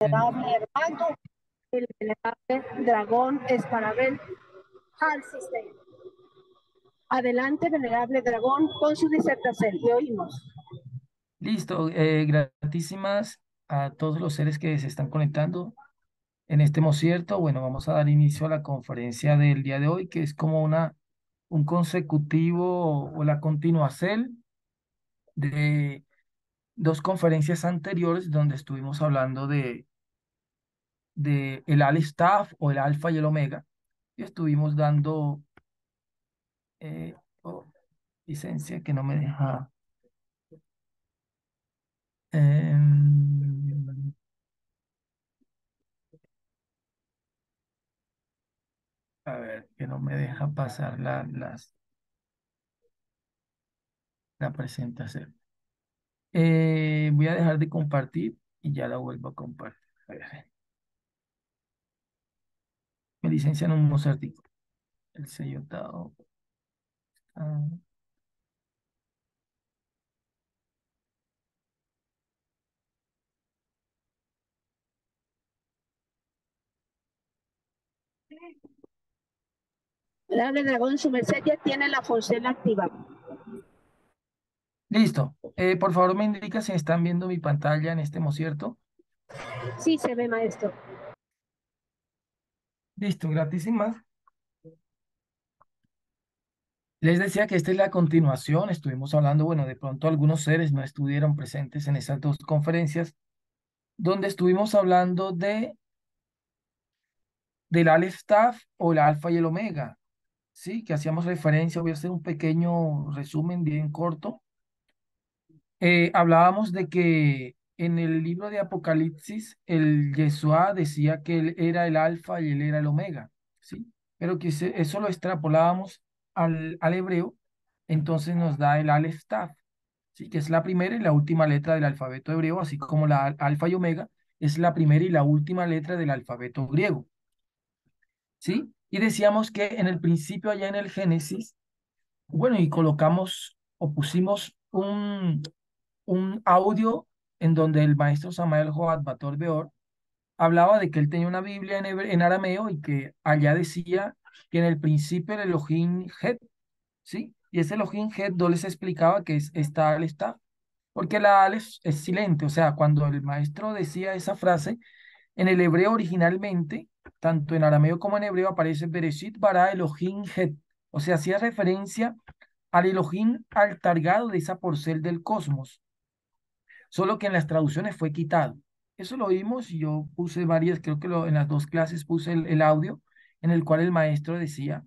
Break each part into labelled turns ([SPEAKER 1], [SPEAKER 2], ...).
[SPEAKER 1] venerable hermano, el venerable dragón Escarabel al sistema. Adelante, venerable dragón, con su disertación. Le oímos.
[SPEAKER 2] Listo, gratísimas a todos los seres que se están conectando en este Mosierto. Bueno, vamos a dar inicio a la conferencia del día de hoy, que es como un consecutivo o la continuación de dos conferencias anteriores donde estuvimos hablando de el Aleph Taf o el Alfa y el Omega, y estuvimos dando eh, oh, licencia que no me deja. em, a ver, que no me deja pasar la presentación. Voy a dejar de compartir y ya la vuelvo a compartir. A ver, me licencian un Mozartico. El sello Tao. ah,
[SPEAKER 1] Venerable dragón, su merced ya tiene la función activada.
[SPEAKER 2] Listo. Por favor, me indica si están viendo mi pantalla en este Mozierto.
[SPEAKER 1] Sí, se ve, maestro.
[SPEAKER 2] Listo, gratísimas. Les decía que esta es la continuación. Estuvimos hablando, bueno, de pronto algunos seres no estuvieron presentes en esas dos conferencias, donde estuvimos hablando del Aleph Taf o el Alfa y el Omega. Sí, que hacíamos referencia. Voy a hacer un pequeño resumen bien corto. Hablábamos de que en el libro de Apocalipsis el Yeshua decía que él era el alfa y él era el omega, ¿sí? Pero que eso lo extrapolábamos al hebreo, entonces nos da el Aleph Taf, ¿sí? Que es la primera y la última letra del alfabeto hebreo, así como la alfa y omega es la primera y la última letra del alfabeto griego, ¿sí? Y decíamos que en el principio, allá en el Génesis, bueno, y colocamos o pusimos un audio en donde el maestro Samael Joad Bator Beor hablaba de que él tenía una Biblia en arameo y que allá decía que en el principio el Elohim Het, ¿sí? Y ese Elohim Het no les explicaba que esta Aleph está, porque la Aleph es silente, o sea, cuando el maestro decía esa frase, en el hebreo originalmente, tanto en arameo como en hebreo aparece Bereshit bara Elohim Het, o sea, hacía referencia al Elohim altargado de esa porcel del cosmos, solo que en las traducciones fue quitado. Eso lo vimos y yo puse varias, creo que en las dos clases puse el audio en el cual el maestro decía,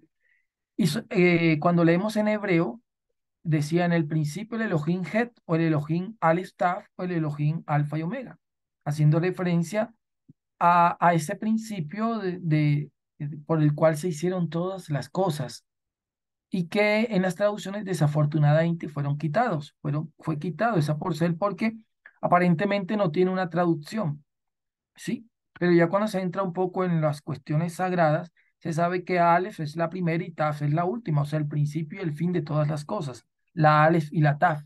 [SPEAKER 2] cuando leemos en hebreo, decía en el principio el Elohim Het o el Elohim Aleph Taf o el Elohim Alfa y Omega, haciendo referencia a ese principio por el cual se hicieron todas las cosas y que en las traducciones desafortunadamente fueron quitados. Fue quitado esa porcel porque aparentemente no tiene una traducción, ¿sí? Pero ya cuando se entra un poco en las cuestiones sagradas, se sabe que Aleph es la primera y Taf es la última, o sea, el principio y el fin de todas las cosas, la Aleph y la Taf.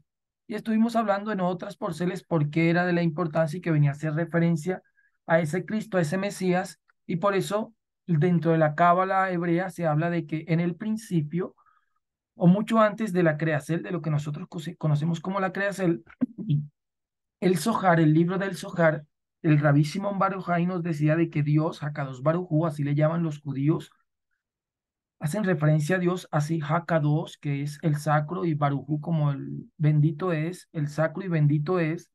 [SPEAKER 2] Y estuvimos hablando en otras porceles por qué era de la importancia y que venía a hacer referencia a ese Cristo, a ese Mesías, y por eso dentro de la Cábala hebrea se habla de que en el principio o mucho antes de la creación, de lo que nosotros conocemos como la creación, el Zohar, el libro del Zohar, el Rabí Shimon Bar Yochai nos decía de que Dios, Hakadosh Baruj Hu, así le llaman los judíos, hacen referencia a Dios así, Hakadosh, que es el sacro, y Baruj Hu como el bendito es, el sacro y bendito es.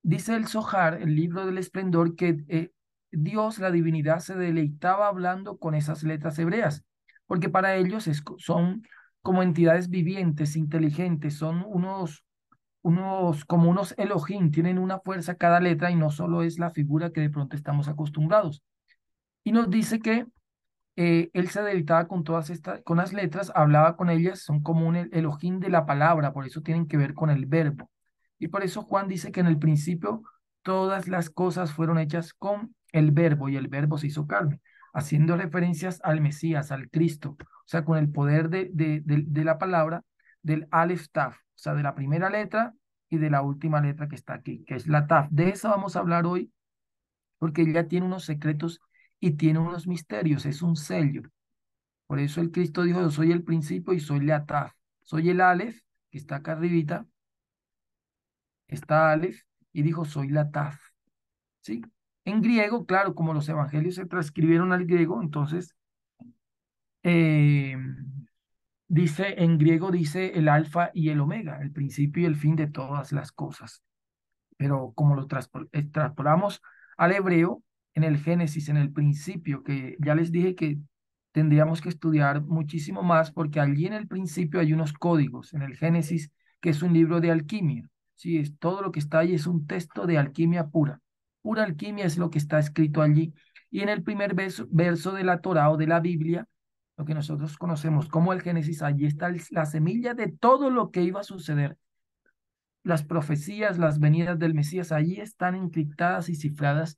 [SPEAKER 2] Dice el Zohar, el libro del esplendor, que Dios, la divinidad, se deleitaba hablando con esas letras hebreas, porque para ellos son como entidades vivientes, inteligentes, son como unos Elohim, tienen una fuerza cada letra y no solo es la figura que de pronto estamos acostumbrados. Y nos dice que él se deleitaba con todas estas, con las letras, hablaba con ellas, son como un Elohim de la palabra, por eso tienen que ver con el verbo. Y por eso Juan dice que en el principio todas las cosas fueron hechas con el verbo y el verbo se hizo carne, haciendo referencias al Mesías, al Cristo, o sea, con el poder de la palabra del Aleph Taf, o sea, de la primera letra y de la última letra que está aquí, que es la Taf. De eso vamos a hablar hoy porque ella tiene unos secretos y tiene unos misterios, es un sello. Por eso el Cristo dijo, yo soy el principio y soy la Taf. Soy el Aleph, que está acá arribita, está Aleph, y dijo, soy la Taf. ¿Sí? En griego, claro, como los evangelios se transcribieron al griego, entonces eh, en griego dice el alfa y el omega, el principio y el fin de todas las cosas. Pero como lo transportamos al hebreo, en el Génesis, en el principio, que ya les dije que tendríamos que estudiar muchísimo más, porque allí en el principio hay unos códigos, en el Génesis, que es un libro de alquimia. Sí, es, todo lo que está ahí es un texto de alquimia pura. Pura alquimia es lo que está escrito allí. Y en el primer verso de la Torá o de la Biblia, lo que nosotros conocemos como el Génesis, allí está la semilla de todo lo que iba a suceder. Las profecías, las venidas del Mesías, allí están encriptadas y cifradas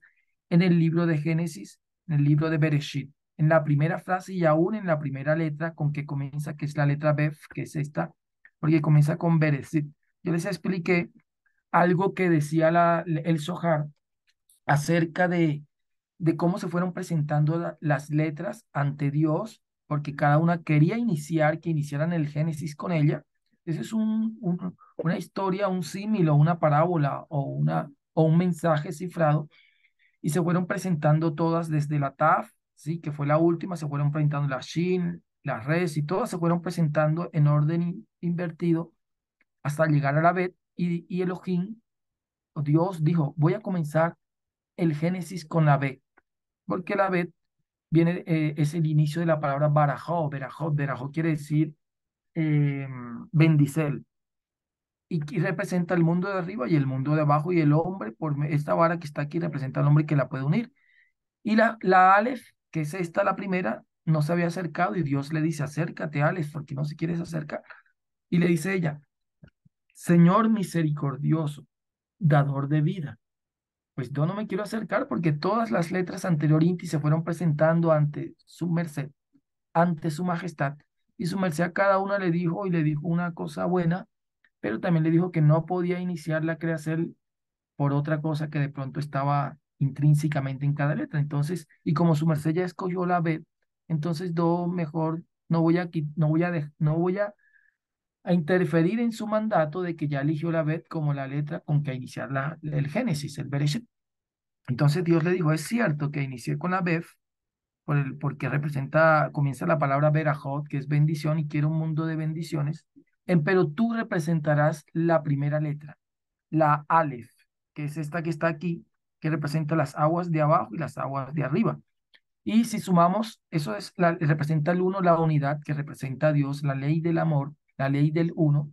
[SPEAKER 2] en el libro de Génesis, en el libro de Bereshit, en la primera frase y aún en la primera letra con que comienza, que es la letra Bef, que es esta, porque comienza con Bereshit. Yo les expliqué algo que decía el Zohar acerca de cómo se fueron presentando las letras ante Dios, porque cada una quería iniciar, que iniciaran el Génesis con ella. Esa es una historia, un símil o una parábola o un mensaje cifrado, y se fueron presentando todas desde la Taf, ¿sí? Que fue la última, se fueron presentando la Shin, la Res, y todas se fueron presentando en orden invertido hasta llegar a la Bet, y Elohim, o Dios, dijo, voy a comenzar el Génesis con la Bet, porque la Bet viene, es el inicio de la palabra barajó, berajó quiere decir eh, bendicer, y representa el mundo de arriba y el mundo de abajo, y el hombre, esta vara que está aquí, representa al hombre que la puede unir. Y la Aleph, que es esta la primera, no se había acercado, y Dios le dice, acércate, Aleph, porque no se quieres acercar. Y le dice ella, Señor misericordioso, dador de vida. Pues yo no me quiero acercar porque todas las letras anterior inti se fueron presentando ante su merced, ante su majestad. Y su merced a cada una le dijo, y le dijo una cosa buena, pero también le dijo que no podía iniciar la creación por otra cosa que de pronto estaba intrínsecamente en cada letra. Entonces, y como su merced ya escogió la B, entonces yo mejor no voy a interferir en su mandato de que ya eligió la B como la letra con que iniciar el Génesis, el Bereshit. Entonces Dios le dijo, es cierto que inicié con la Bef, porque comienza la palabra Berajot, que es bendición, y quiero un mundo de bendiciones, pero tú representarás la primera letra, la Aleph, que es esta que está aquí, que representa las aguas de abajo y las aguas de arriba. Y si sumamos, eso representa el uno, la unidad, que representa a Dios, la ley del amor, la ley del uno.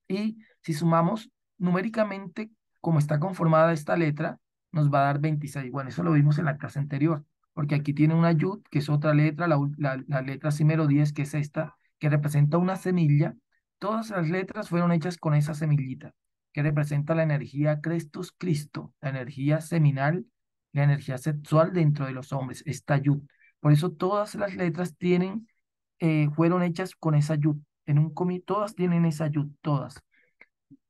[SPEAKER 2] Y si sumamos numéricamente como está conformada esta letra, nos va a dar 26. Bueno, eso lo vimos en la clase anterior, porque aquí tiene una yud, que es otra letra, la letra símero 10, que es esta, que representa una semilla. Todas las letras fueron hechas con esa semillita, que representa la energía Crestus Cristo, la energía seminal, la energía sexual dentro de los hombres, esta yud. Por eso todas las letras fueron hechas con esa yud. Todas tienen esa yud, todas.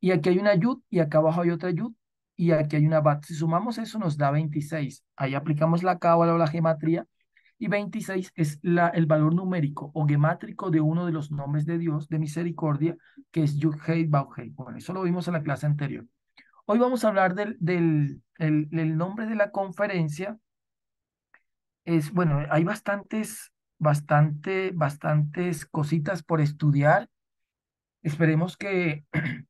[SPEAKER 2] Y aquí hay una yud y acá abajo hay otra yud y aquí hay una bat. Si sumamos eso nos da 26. Ahí aplicamos la cábala o la gematría, y 26 es el valor numérico o gemátrico de uno de los nombres de Dios de misericordia, que es Yud-Hei Vav-Hei. Bueno, eso lo vimos en la clase anterior. Hoy vamos a hablar el nombre de la conferencia. Bueno, hay bastantes cositas por estudiar. Esperemos que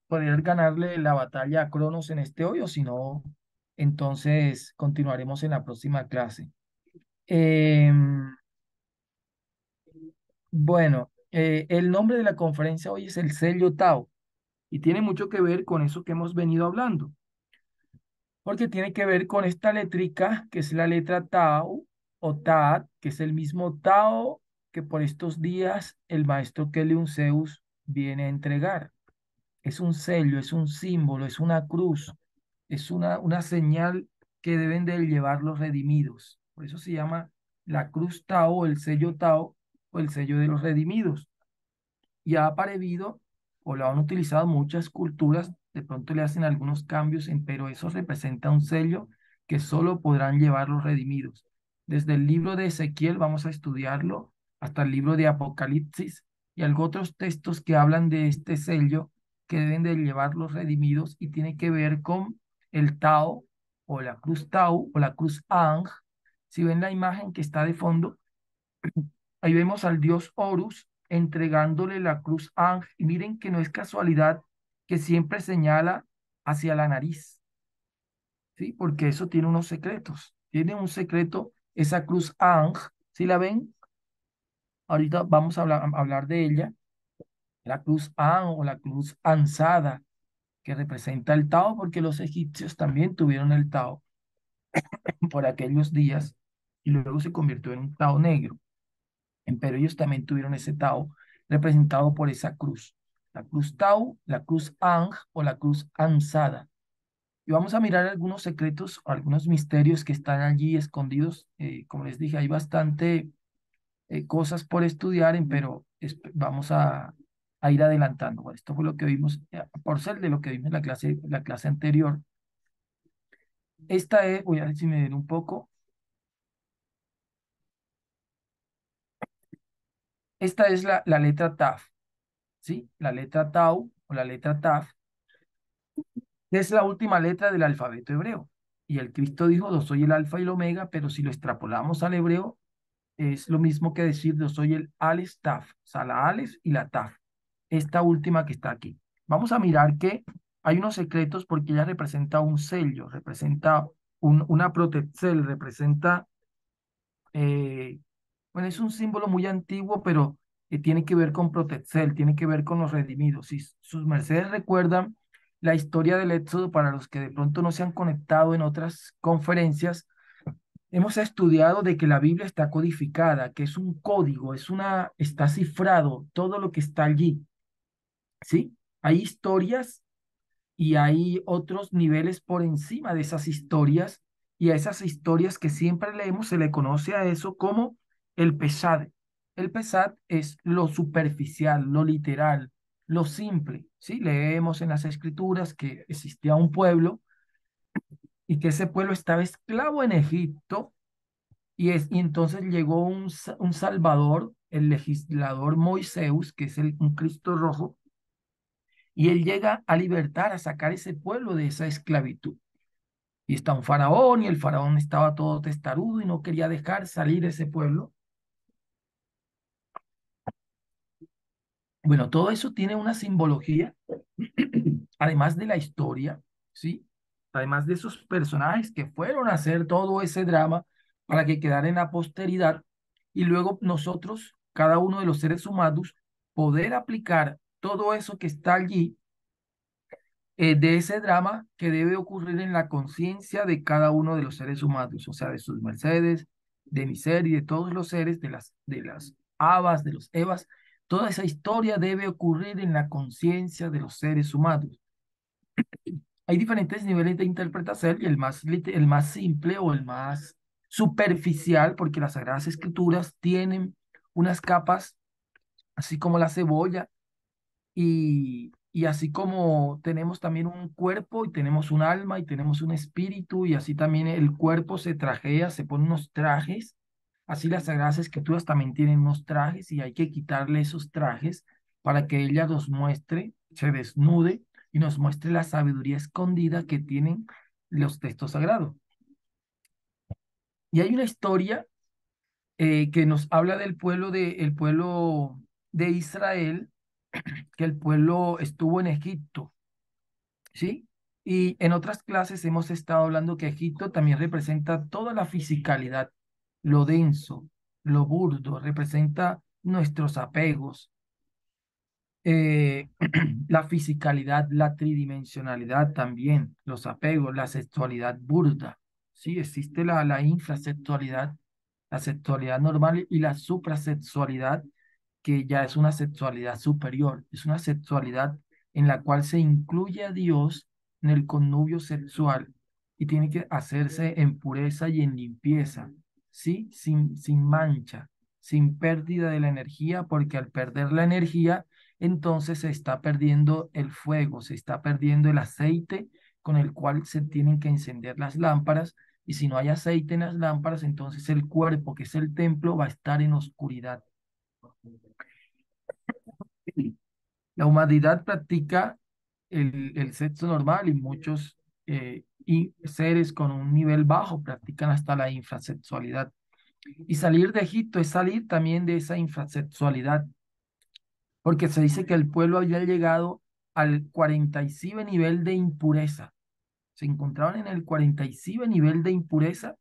[SPEAKER 2] poder ganarle la batalla a Cronos en este hoy, o si no, entonces continuaremos en la próxima clase. Em, bueno, el nombre de la conferencia hoy es el sello Tao, y tiene mucho que ver con eso que hemos venido hablando, porque tiene que ver con esta letrica, que es la letra Tao o Taat, que es el mismo Tao que por estos días el maestro Keliun Zeus viene a entregar. Es un sello, es un símbolo, es una cruz, es una señal que deben de llevar los redimidos. Por eso se llama la cruz Tao, el sello Tao, o el sello de los redimidos. Y ha aparecido, o lo han utilizado muchas culturas, de pronto le hacen algunos cambios, pero eso representa un sello que solo podrán llevar los redimidos. Desde el libro de Ezequiel vamos a estudiarlo hasta el libro de Apocalipsis y algo otros textos que hablan de este sello que deben de llevar los redimidos y tiene que ver con el Tao o la cruz Tau o la cruz Ang. Si ven la imagen que está de fondo, ahí vemos al dios Horus entregándole la cruz Ang. Y miren que no es casualidad que siempre señala hacia la nariz, ¿sí? Porque eso tiene unos secretos. Tiene un secreto esa cruz Ang. ¿Sí la ven? Ahorita vamos a hablar de ella. La cruz Ang o la cruz ansada, que representa el Tao, porque los egipcios también tuvieron el Tao por aquellos días y luego se convirtió en un Tao negro. Pero ellos también tuvieron ese Tao representado por esa cruz. La cruz Tao, la cruz Ang o la cruz Ansada. Y vamos a mirar algunos secretos, algunos misterios que están allí escondidos. Como les dije, hay bastante cosas por estudiar, pero vamos a ir adelantando. Bueno, esto fue lo que vimos, por ser de lo que vimos en la clase anterior. Esta es, voy a ver si me ven un poco. Esta es la letra Taf, ¿sí? La letra Tau o la letra Taf es la última letra del alfabeto hebreo. Y el Cristo dijo, yo soy el alfa y el omega, pero si lo extrapolamos al hebreo, es lo mismo que decir, yo soy el Aleph Taf, o sea, la Aleph y la Taf, esta última que está aquí. Vamos a mirar que hay unos secretos porque ella representa un sello, representa una protección, representa bueno, es un símbolo muy antiguo, pero tiene que ver con Protecel, tiene que ver con los redimidos. Si sus mercedes recuerdan la historia del Éxodo, para los que de pronto no se han conectado en otras conferencias, hemos estudiado de que la Biblia está codificada, que es un código, está cifrado todo lo que está allí, ¿sí? Hay historias y hay otros niveles por encima de esas historias, y a esas historias que siempre leemos se le conoce a eso como el pesad. El pesad es lo superficial, lo literal, lo simple, ¿sí? Leemos en las escrituras que existía un pueblo y que ese pueblo estaba esclavo en Egipto y entonces llegó un Salvador, el legislador Moisés, que es un Cristo rojo, y él llega a libertar, a sacar ese pueblo de esa esclavitud. Y está un faraón y el faraón estaba todo testarudo y no quería dejar salir ese pueblo. Bueno, todo eso tiene una simbología, además de la historia, ¿sí? Además de esos personajes que fueron a hacer todo ese drama para que quedara en la posteridad y luego nosotros, cada uno de los seres humanos, poder aplicar todo eso que está allí de ese drama que debe ocurrir en la conciencia de cada uno de los seres humanos, o sea, de sus mercedes, de mi ser y de todos los seres, de las Abas, de los Evas. Toda esa historia debe ocurrir en la conciencia de los seres humanos. Hay diferentes niveles de interpretación y el más simple o el más superficial, porque las Sagradas Escrituras tienen unas capas, así como la cebolla, y así como tenemos también un cuerpo y tenemos un alma y tenemos un espíritu y así también el cuerpo se trajea, se pone unos trajes, así las Sagradas Escrituras también tienen unos trajes y hay que quitarle esos trajes para que ella nos muestre, se desnude y nos muestre la sabiduría escondida que tienen los textos sagrados. Y hay una historia que nos habla el pueblo de Israel, que el pueblo estuvo en Egipto, ¿sí? Y en otras clases hemos estado hablando que Egipto también representa toda la fisicalidad, lo denso, lo burdo, representa nuestros apegos, la fisicalidad, la tridimensionalidad también, los apegos, la sexualidad burda, ¿sí? Existe la infrasexualidad, la sexualidad normal y la suprasexualidad, que ya es una sexualidad superior, es una sexualidad en la cual se incluye a Dios en el connubio sexual y tiene que hacerse en pureza y en limpieza, ¿sí? Sin mancha, sin pérdida de la energía, porque al perder la energía, entonces se está perdiendo el fuego, se está perdiendo el aceite con el cual se tienen que encender las lámparas y si no hay aceite en las lámparas, entonces el cuerpo, que es el templo, va a estar en oscuridad. La humanidad practica el sexo normal y muchos y seres con un nivel bajo practican hasta la infrasexualidad. Y salir de Egipto es salir también de esa infrasexualidad, porque se dice que el pueblo había llegado al 47 nivel de impureza. Se encontraban en el 47 nivel de impureza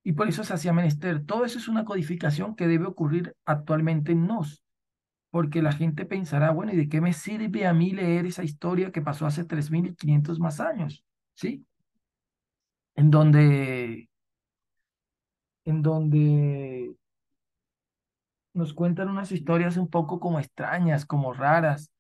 [SPEAKER 2] y por eso se hacía menester. Todo eso es una codificación que debe ocurrir actualmente en nos, porque la gente pensará, bueno, ¿y de qué me sirve a mí leer esa historia que pasó hace 3500 más años? ¿Sí? En donde, en donde nos cuentan unas historias un poco como extrañas, como raras.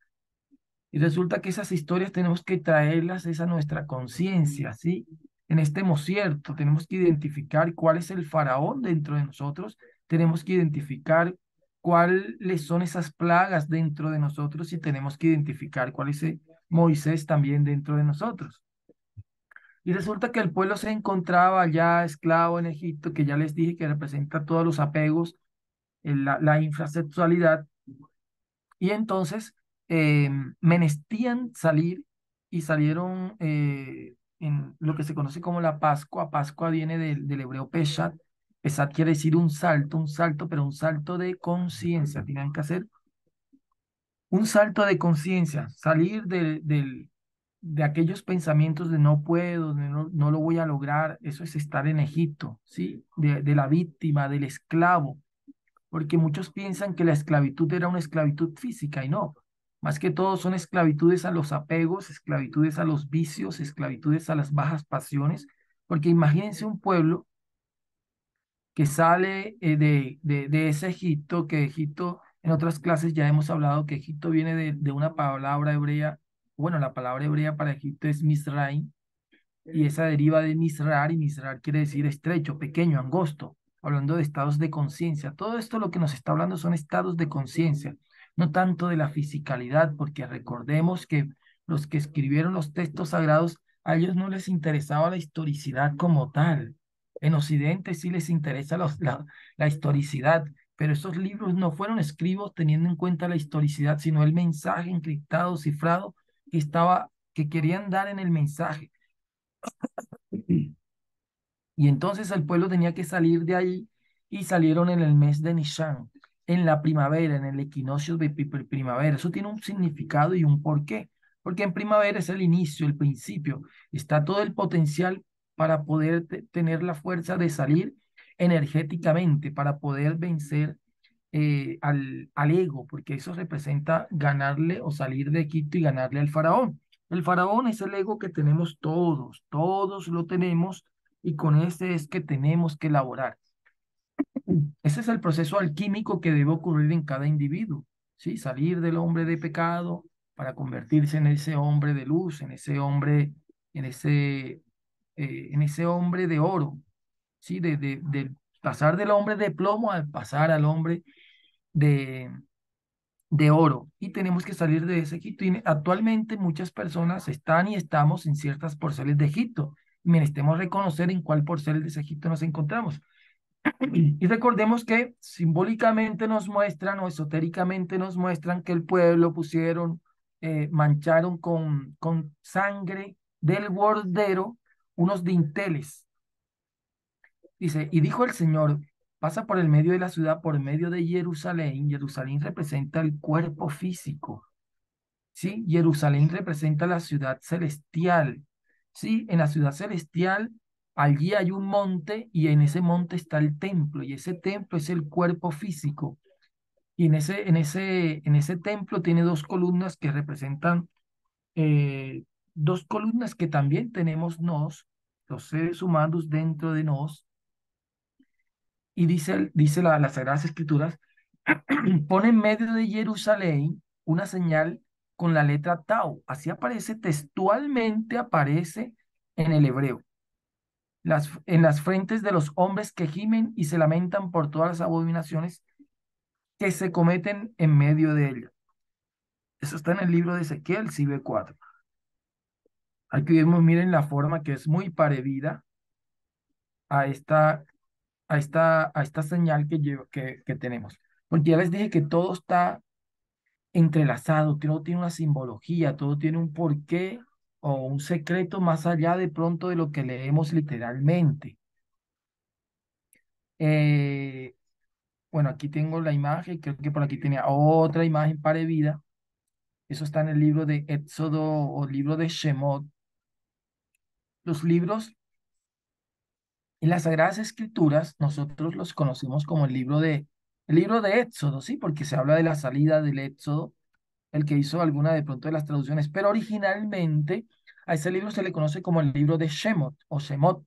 [SPEAKER 2] Y resulta que esas historias tenemos que traerlas es a nuestra conciencia, ¿sí? En este mocierto tenemos que identificar cuál es el faraón dentro de nosotros, tenemos que identificar cuáles son esas plagas dentro de nosotros y tenemos que identificar cuál es Moisés también dentro de nosotros. Y resulta que el pueblo se encontraba ya esclavo en Egipto, que ya les dije que representa todos los apegos, la infrasexualidad, y entonces menestían salir y salieron en lo que se conoce como la Pascua. Pascua viene del hebreo Peshat. Peshat quiere decir un salto, pero un salto de conciencia. Tenían que hacer un salto de conciencia, salir de aquellos pensamientos de no puedo, de no lo voy a lograr. Eso es estar en Egipto, ¿sí? De la víctima, del esclavo, porque muchos piensan que la esclavitud era una esclavitud física y no. Más que todo son esclavitudes a los apegos, esclavitudes a los vicios, esclavitudes a las bajas pasiones, porque imagínense un pueblo que sale de ese Egipto, que Egipto, en otras clases ya hemos hablado que Egipto viene de una palabra hebrea, bueno, la palabra hebrea para Egipto es Misraim, y esa deriva de Misrar, y Misrar quiere decir estrecho, pequeño, angosto, hablando de estados de conciencia. Todo esto lo que nos está hablando son estados de conciencia, no tanto de la fisicalidad, porque recordemos que los que escribieron los textos sagrados, a ellos no les interesaba la historicidad como tal. En Occidente sí les interesa la historicidad, pero esos libros no fueron escritos teniendo en cuenta la historicidad, sino el mensaje encriptado, cifrado, que querían dar en el mensaje. Y entonces el pueblo tenía que salir de ahí y salieron en el mes de Nishan, en la primavera, en el equinoccio de primavera. Eso tiene un significado y un porqué, porque en primavera es el inicio, el principio, está todo el potencial para poder tener la fuerza de salir energéticamente, para poder vencer al ego, porque eso representa ganarle o salir de Egipto y ganarle al faraón. El faraón es el ego que tenemos todos, todos lo tenemos y con ese es que tenemos que elaborar. Ese es el proceso alquímico que debe ocurrir en cada individuo, ¿sí? Salir del hombre de pecado para convertirse en ese hombre de luz, en ese, en ese hombre de oro, ¿sí? De pasar del hombre de plomo al pasar al hombre de, de oro. Y tenemos que salir de ese Egipto. Y actualmente muchas personas están y estamos en ciertas porciones de Egipto. Y merecemos reconocer en cuál porción de ese Egipto nos encontramos. Y recordemos que simbólicamente nos muestran o esotéricamente nos muestran que el pueblo pusieron, mancharon con sangre del bordero unos dinteles. Dice, y dijo el Señor, pasa por el medio de la ciudad, por medio de Jerusalén. Jerusalén representa el cuerpo físico, ¿sí? Jerusalén representa la ciudad celestial, ¿sí? En la ciudad celestial, allí hay un monte y en ese monte está el templo y ese templo es el cuerpo físico. Y en ese templo tiene dos columnas que representan, dos columnas que también tenemos los seres humanos dentro de nos. Y dice las Sagradas Escrituras, pone en medio de Jerusalén una señal con la letra Tau. Así aparece textualmente, aparece en el hebreo. En las frentes de los hombres que gimen y se lamentan por todas las abominaciones que se cometen en medio de ella. Eso está en el libro de Ezequiel, Sibe 4. Aquí vemos, miren la forma que es muy parecida, a esta señal que tenemos. Porque ya les dije que todo está entrelazado, todo tiene una simbología, todo tiene un porqué o un secreto más allá de pronto de lo que leemos literalmente. Eh, bueno, aquí tengo la imagen, creo que por aquí tenía otra imagen para vida. Eso está en el libro de Éxodo o libro de Shemot. Los libros en las Sagradas Escrituras, nosotros los conocemos como el libro de Éxodo, ¿sí? Porque se habla de la salida del Éxodo, el que hizo alguna de pronto de las traducciones, pero originalmente a ese libro se le conoce como el libro de Shemot o Shemot.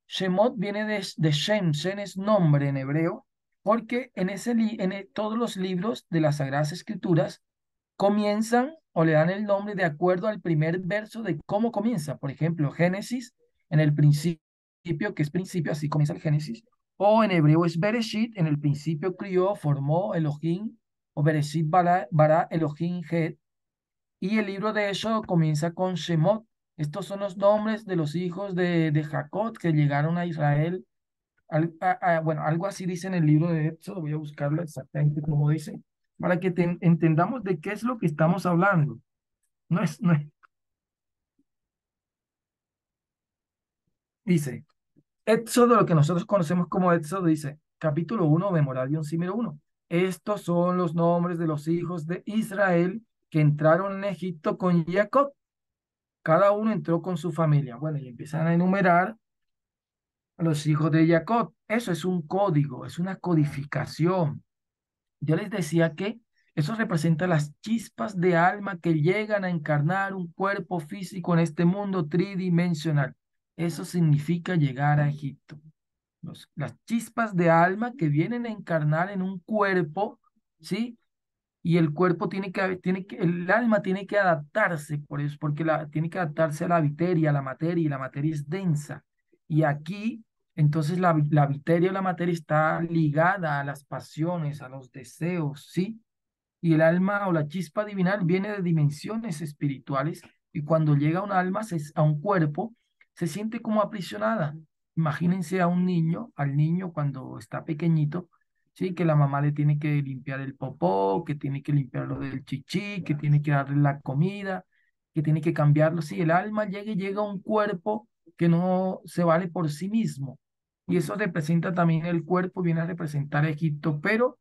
[SPEAKER 2] Shemot viene de Shem, Shem es nombre en hebreo, porque todos los libros de las Sagradas Escrituras comienzan o le dan el nombre de acuerdo al primer verso de cómo comienza. Por ejemplo, Génesis, en el principio, que es principio, así comienza el Génesis. O en hebreo es Bereshit, en el principio crió, formó Elohim, o Bereshit bara Elohim Het. Y el libro de Éxodo comienza con Shemot. Estos son los nombres de los hijos de Jacob que llegaron a Israel. Bueno, algo así dice en el libro de Éxodo. Voy a buscarlo exactamente como dice, para que entendamos de qué es lo que estamos hablando. No es, dice, Éxodo, lo que nosotros conocemos como Éxodo, dice, capítulo 1, Memoradium Símero 1. Estos son los nombres de los hijos de Israel que entraron en Egipto con Jacob. Cada uno entró con su familia. Bueno, y empiezan a enumerar a los hijos de Jacob. Eso es un código, es una codificación. Yo les decía que eso representa las chispas de alma que llegan a encarnar un cuerpo físico en este mundo tridimensional. Eso significa llegar a Egipto. Las chispas de alma que vienen a encarnar en un cuerpo, ¿sí? Y el cuerpo el alma tiene que adaptarse, por eso, porque tiene que adaptarse a la viteria, a la materia, y la materia es densa. Y aquí, entonces, la viteria o la materia está ligada a las pasiones, a los deseos, ¿sí? Y el alma o la chispa divinal viene de dimensiones espirituales y cuando llega un alma a un cuerpo, se siente como aprisionada. Imagínense a un niño, al niño cuando está pequeñito, sí, que la mamá le tiene que limpiar el popó, que tiene que limpiar lo del chichi, que tiene que darle la comida, que tiene que cambiarlo. Sí, el alma llega a un cuerpo que no se vale por sí mismo. Y eso representa también el cuerpo, viene a representar a Egipto, pero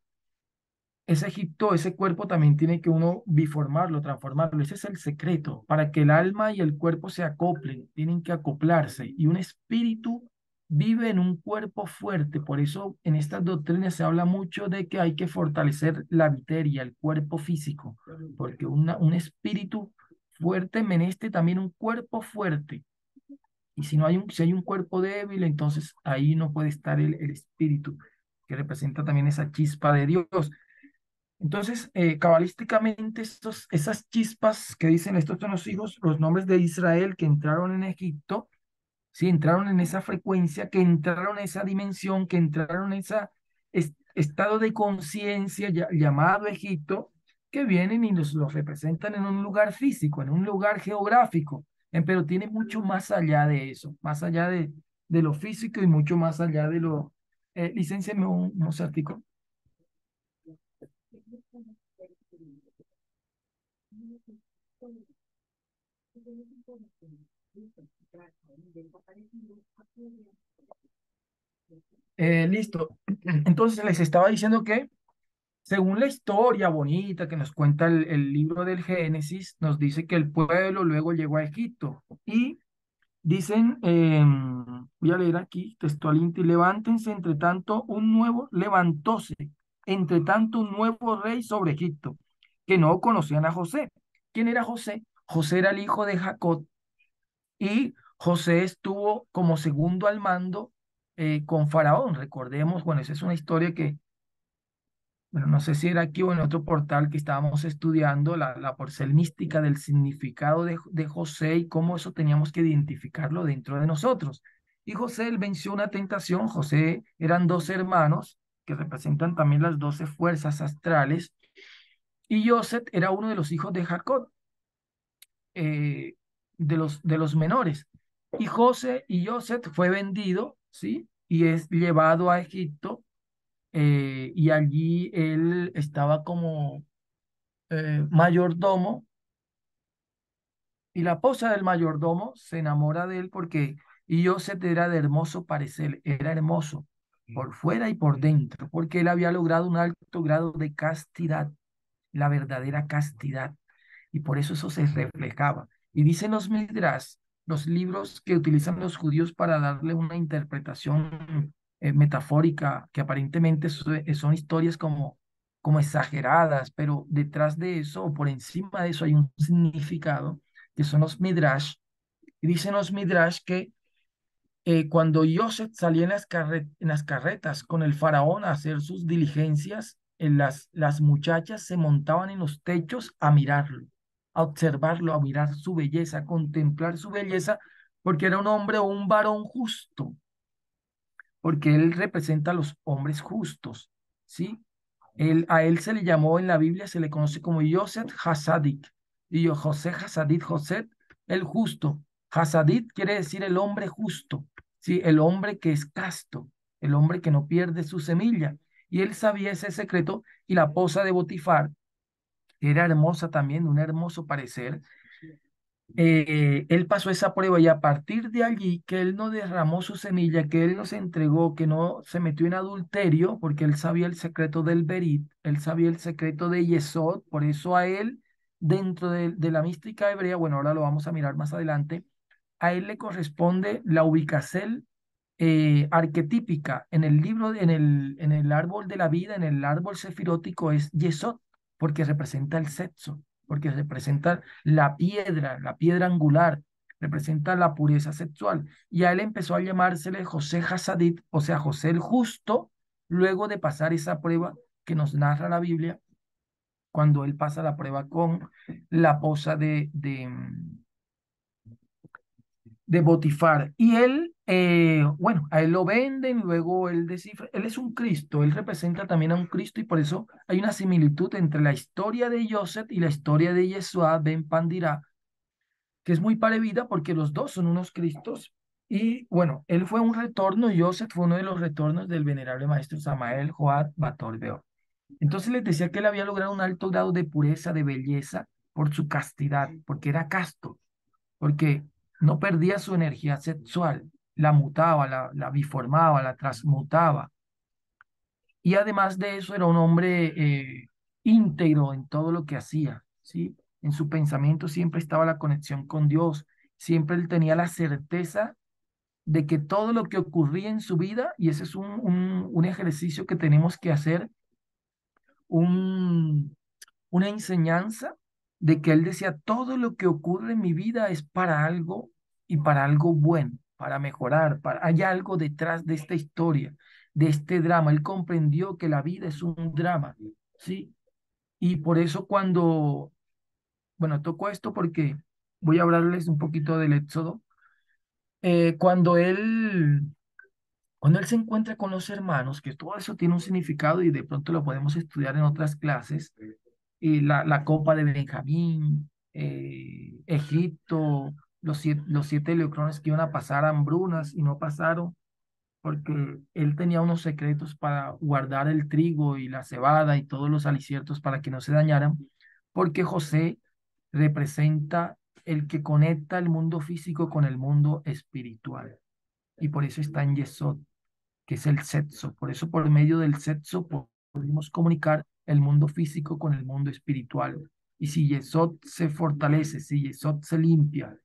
[SPEAKER 2] ese Egipto, ese cuerpo también tiene que uno biformarlo, transformarlo. Ese es el secreto. Para que el alma y el cuerpo se acoplen, tienen que acoplarse. Y un espíritu vive en un cuerpo fuerte. Por eso en estas doctrinas se habla mucho de que hay que fortalecer la viteria, el cuerpo físico. Porque un espíritu fuerte meneste también un cuerpo fuerte. Y si hay un cuerpo débil, entonces ahí no puede estar el espíritu, que representa también esa chispa de Dios. Entonces, cabalísticamente, esas chispas que dicen estos son los hijos, los nombres de Israel que entraron en Egipto, sí, entraron en esa frecuencia, que entraron en esa dimensión, que entraron en ese estado de conciencia llamado Egipto, que vienen y los representan en un lugar físico, en un lugar geográfico, pero tiene mucho más allá de eso, más allá de lo físico y mucho más allá de lo... Licénciame un certico. Listo. Entonces les estaba diciendo que según la historia bonita que nos cuenta el libro del Génesis, nos dice que el pueblo luego llegó a Egipto y dicen, voy a leer aquí textualmente, levántense levantóse entre tanto un nuevo rey sobre Egipto, que no conocían a José. ¿Quién era José? José era el hijo de Jacob y José estuvo como segundo al mando con Faraón. Recordemos, bueno, esa es una historia que, bueno, no sé si era aquí o en otro portal que estábamos estudiando, la porción mística del significado de José y cómo eso teníamos que identificarlo dentro de nosotros. Y José, él venció una tentación. José eran dos hermanos que representan también las 12 fuerzas astrales. Y José era uno de los hijos de Jacob, de los menores. Y José fue vendido, ¿sí? Y es llevado a Egipto, y allí él estaba como mayordomo, y la esposa del mayordomo se enamora de él porque y Joseph era de hermoso parecer, era hermoso por fuera y por dentro, porque él había logrado un alto grado de castidad, la verdadera castidad, y por eso se reflejaba. Y dicen los Midrash, los libros que utilizan los judíos para darle una interpretación metafórica, que aparentemente son historias como exageradas, pero detrás de eso o por encima de eso hay un significado, que son los Midrash. Y dicen los Midrash que cuando Joseph salía en las carretas con el faraón a hacer sus diligencias, las muchachas se montaban en los techos a mirarlo, a observarlo, a mirar su belleza, a contemplar su belleza, porque era un hombre o un varón justo, porque él representa a los hombres justos, ¿sí? A él se le llamó en la Biblia, se le conoce como Yosef Hasadik. Y yo, José Hasadik, José, el justo. Hasadik quiere decir el hombre justo, ¿sí? El hombre que es casto, el hombre que no pierde su semilla. Y él sabía ese secreto, y la esposa de Botifar, que era hermosa también, un hermoso parecer, él pasó esa prueba, y a partir de allí que él no derramó su semilla, que él no se entregó, que no se metió en adulterio, porque él sabía el secreto del Berit, él sabía el secreto de Yesod, por eso a él, dentro de la mística hebrea, bueno, ahora lo vamos a mirar más adelante, a él le corresponde la ubicación arquetípica en el libro, en el árbol de la vida, en el árbol sefirótico es Yesod, porque representa el sexo, porque representa la piedra angular, representa la pureza sexual. Y a él empezó a llamársele José Hasadit, o sea, José el justo, luego de pasar esa prueba que nos narra la Biblia, cuando él pasa la prueba con la esposa de Botifar. Y él, bueno, a él lo venden, luego él descifra, él es un Cristo, él representa también a un Cristo, y por eso hay una similitud entre la historia de Joseph y la historia de Yeshua ben Pandira, que es muy parecida porque los dos son unos Cristos. Y bueno, él fue un retorno, Joseph fue uno de los retornos del venerable maestro Samael Joad Bator Beor. Entonces les decía que él había logrado un alto grado de pureza, de belleza, por su castidad, porque era casto, porque no perdía su energía sexual, la mutaba, la biformaba, la transmutaba. Y además de eso era un hombre íntegro en todo lo que hacía, ¿sí? En su pensamiento siempre estaba la conexión con Dios, siempre él tenía la certeza de que todo lo que ocurría en su vida, y ese es un ejercicio que tenemos que hacer, un, una enseñanza de que él decía, todo lo que ocurre en mi vida es para algo, y para algo bueno, para mejorar, hay algo detrás de esta historia, de este drama. Él comprendió que la vida es un drama, ¿sí? Y por eso cuando, bueno, toco esto porque voy a hablarles un poquito del Éxodo. Eh, cuando él, cuando él se encuentra con los hermanos, que todo eso tiene un significado y de pronto lo podemos estudiar en otras clases, y la Copa de Benjamín, Egipto, los siete leones que iban a pasar hambrunas y no pasaron, porque él tenía unos secretos para guardar el trigo y la cebada y todos los aliciertos para que no se dañaran, porque José representa el que conecta el mundo físico con el mundo espiritual. Y por eso está en Yesod, que es el sexo. Por eso por medio del sexo podemos comunicar el mundo físico con el mundo espiritual. Y si Yesod se fortalece, si Yesod se limpia,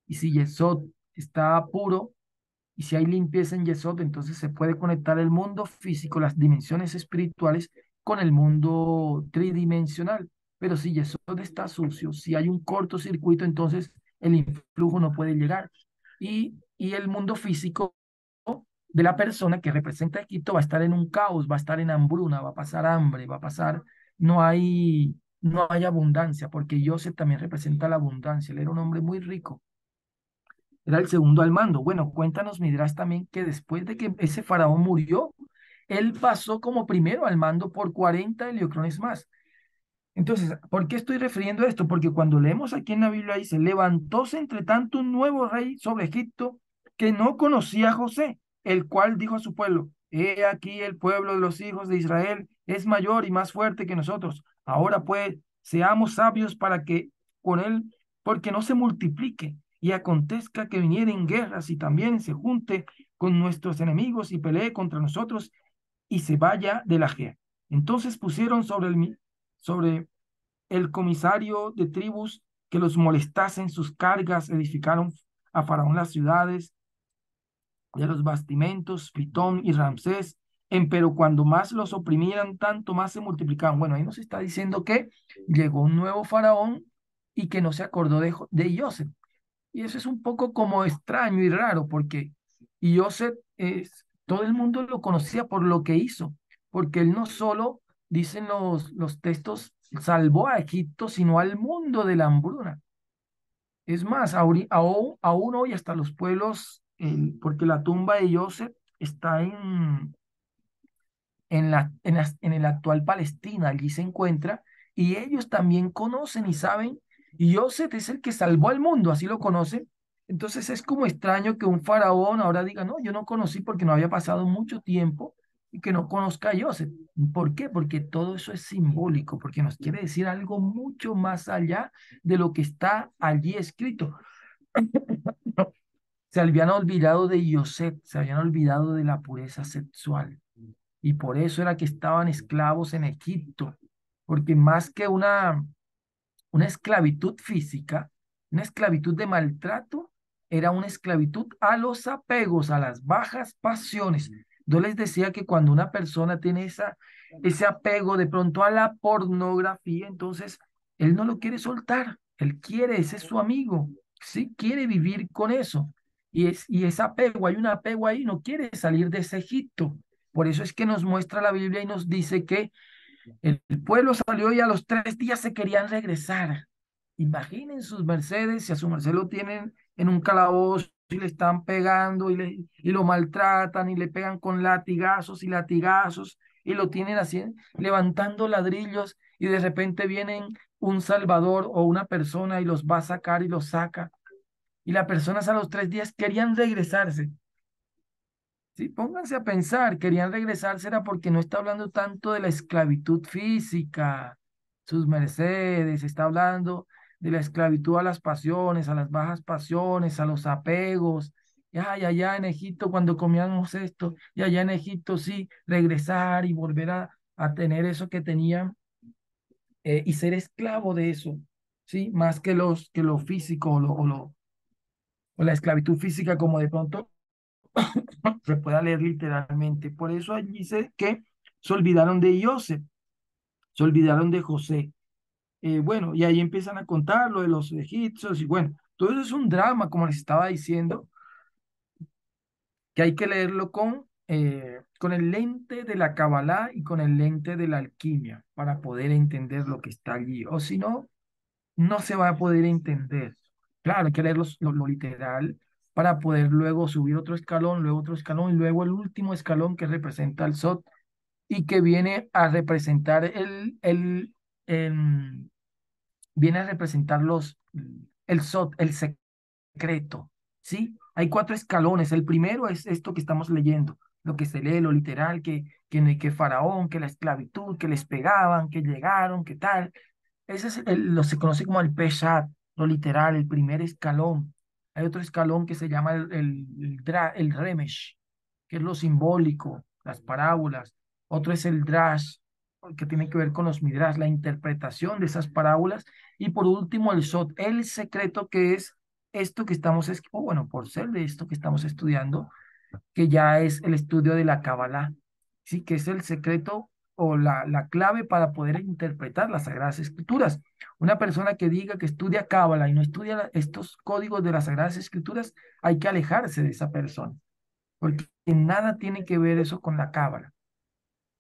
[SPEAKER 2] y si Yesod está puro, y si hay limpieza en Yesod, entonces se puede conectar el mundo físico, las dimensiones espirituales, con el mundo tridimensional. Pero si Yesod está sucio, si hay un cortocircuito, entonces el influjo no puede llegar. Y el mundo físico de la persona que representa a Egipto va a estar en un caos, va a estar en hambruna, va a pasar hambre, va a pasar, no hay abundancia, porque Joseph también representa la abundancia. Él era un hombre muy rico, era el segundo al mando. Bueno, cuéntanos, Midras, también que después de que ese faraón murió, él pasó como primero al mando por 40 heliocrones más. Entonces, ¿por qué estoy refiriendo a esto? Porque cuando leemos aquí en la Biblia dice, levantóse entre tanto un nuevo rey sobre Egipto que no conocía a José. el cual dijo a su pueblo, he aquí el pueblo de los hijos de Israel es mayor y más fuerte que nosotros. Ahora pues, seamos sabios para que con él, porque no se multiplique y acontezca que vinieren guerras y también se junte con nuestros enemigos y pelee contra nosotros y se vaya de la guerra. Entonces pusieron sobre el comisario de tribus que los molestasen sus cargas, edificaron a Faraón las ciudades de los bastimentos, Pitón y Ramsés, pero cuando más los oprimieran, tanto más se multiplicaban. Bueno, ahí nos está diciendo que llegó un nuevo faraón y que no se acordó de Joseph. Y eso es un poco como extraño y raro, porque Joseph, todo el mundo lo conocía por lo que hizo, porque él no solo, dicen los textos, salvó a Egipto, sino al mundo de la hambruna. Es más, aún hoy hasta los pueblos, porque la tumba de Joseph está en el actual Palestina, allí se encuentra, y ellos también conocen y saben, y Joseph es el que salvó al mundo, así lo conocen. Entonces es como extraño que un faraón ahora diga, no, yo no conocí porque no había pasado mucho tiempo y que no conozca a Joseph. ¿Por qué? Porque todo eso es simbólico, porque nos quiere decir algo mucho más allá de lo que está allí escrito. Se habían olvidado de Joseph, se habían olvidado de la pureza sexual. Y por eso era que estaban esclavos en Egipto, porque más que una esclavitud física, una esclavitud de maltrato, era una esclavitud a los apegos, a las bajas pasiones. Yo les decía que cuando una persona tiene ese apego de pronto a la pornografía, entonces él no lo quiere soltar, él quiere, ese es su amigo, sí, quiere vivir con eso. Y ese apego, hay un apego ahí, no quiere salir de ese Egipto. Por eso es que nos muestra la Biblia y nos dice que el pueblo salió y a los 3 días se querían regresar. Imaginen sus mercedes, si a su merced lo tienen en un calabozo y le están pegando y lo maltratan y le pegan con latigazos y lo tienen así, levantando ladrillos y de repente vienen un salvador o una persona y los va a sacar y los saca. Y las personas a los 3 días querían regresarse. Sí, pónganse a pensar, querían regresarse era porque no está hablando tanto de la esclavitud física, sus mercedes, está hablando de la esclavitud a las pasiones, a las bajas pasiones, a los apegos. Y ay, allá en Egipto cuando comíamos esto, y allá en Egipto sí, regresar y volver a tener eso que tenían y ser esclavo de eso, sí, más que lo físico o la esclavitud física como de pronto se pueda leer literalmente. Por eso allí dice que se olvidaron de Joseph, se olvidaron de José. Bueno, y ahí empiezan a contar lo de los egipcios y bueno, todo eso es un drama, como les estaba diciendo, que hay que leerlo con el lente de la Kabbalah y con el lente de la alquimia para poder entender lo que está allí. O si no, no se va a poder entender. Claro, hay que leer lo literal para poder luego subir otro escalón, luego otro escalón y luego el último escalón que representa el Sot y que viene a representar em, viene a representar el Sot, el secreto, ¿sí? Hay 4 escalones. El primero es esto que estamos leyendo, lo que se lee, lo literal, que Faraón, que la esclavitud, que les pegaban, que llegaron, que tal. Ese es lo se conoce como el Peshat, lo literal, el primer escalón. Hay otro escalón que se llama el Remesh, que es lo simbólico, las parábolas. Otro es el Drash, que tiene que ver con los Midrash, la interpretación de esas parábolas. Y por último, el Sot, el secreto que es esto que estamos, o bueno, por ser de esto que estamos estudiando, que ya es el estudio de la Kabbalah, sí, que es el secreto o la clave para poder interpretar las Sagradas Escrituras. Una persona que diga que estudia Cábala y no estudia estos códigos de las Sagradas Escrituras, hay que alejarse de esa persona, porque nada tiene que ver eso con la Cábala,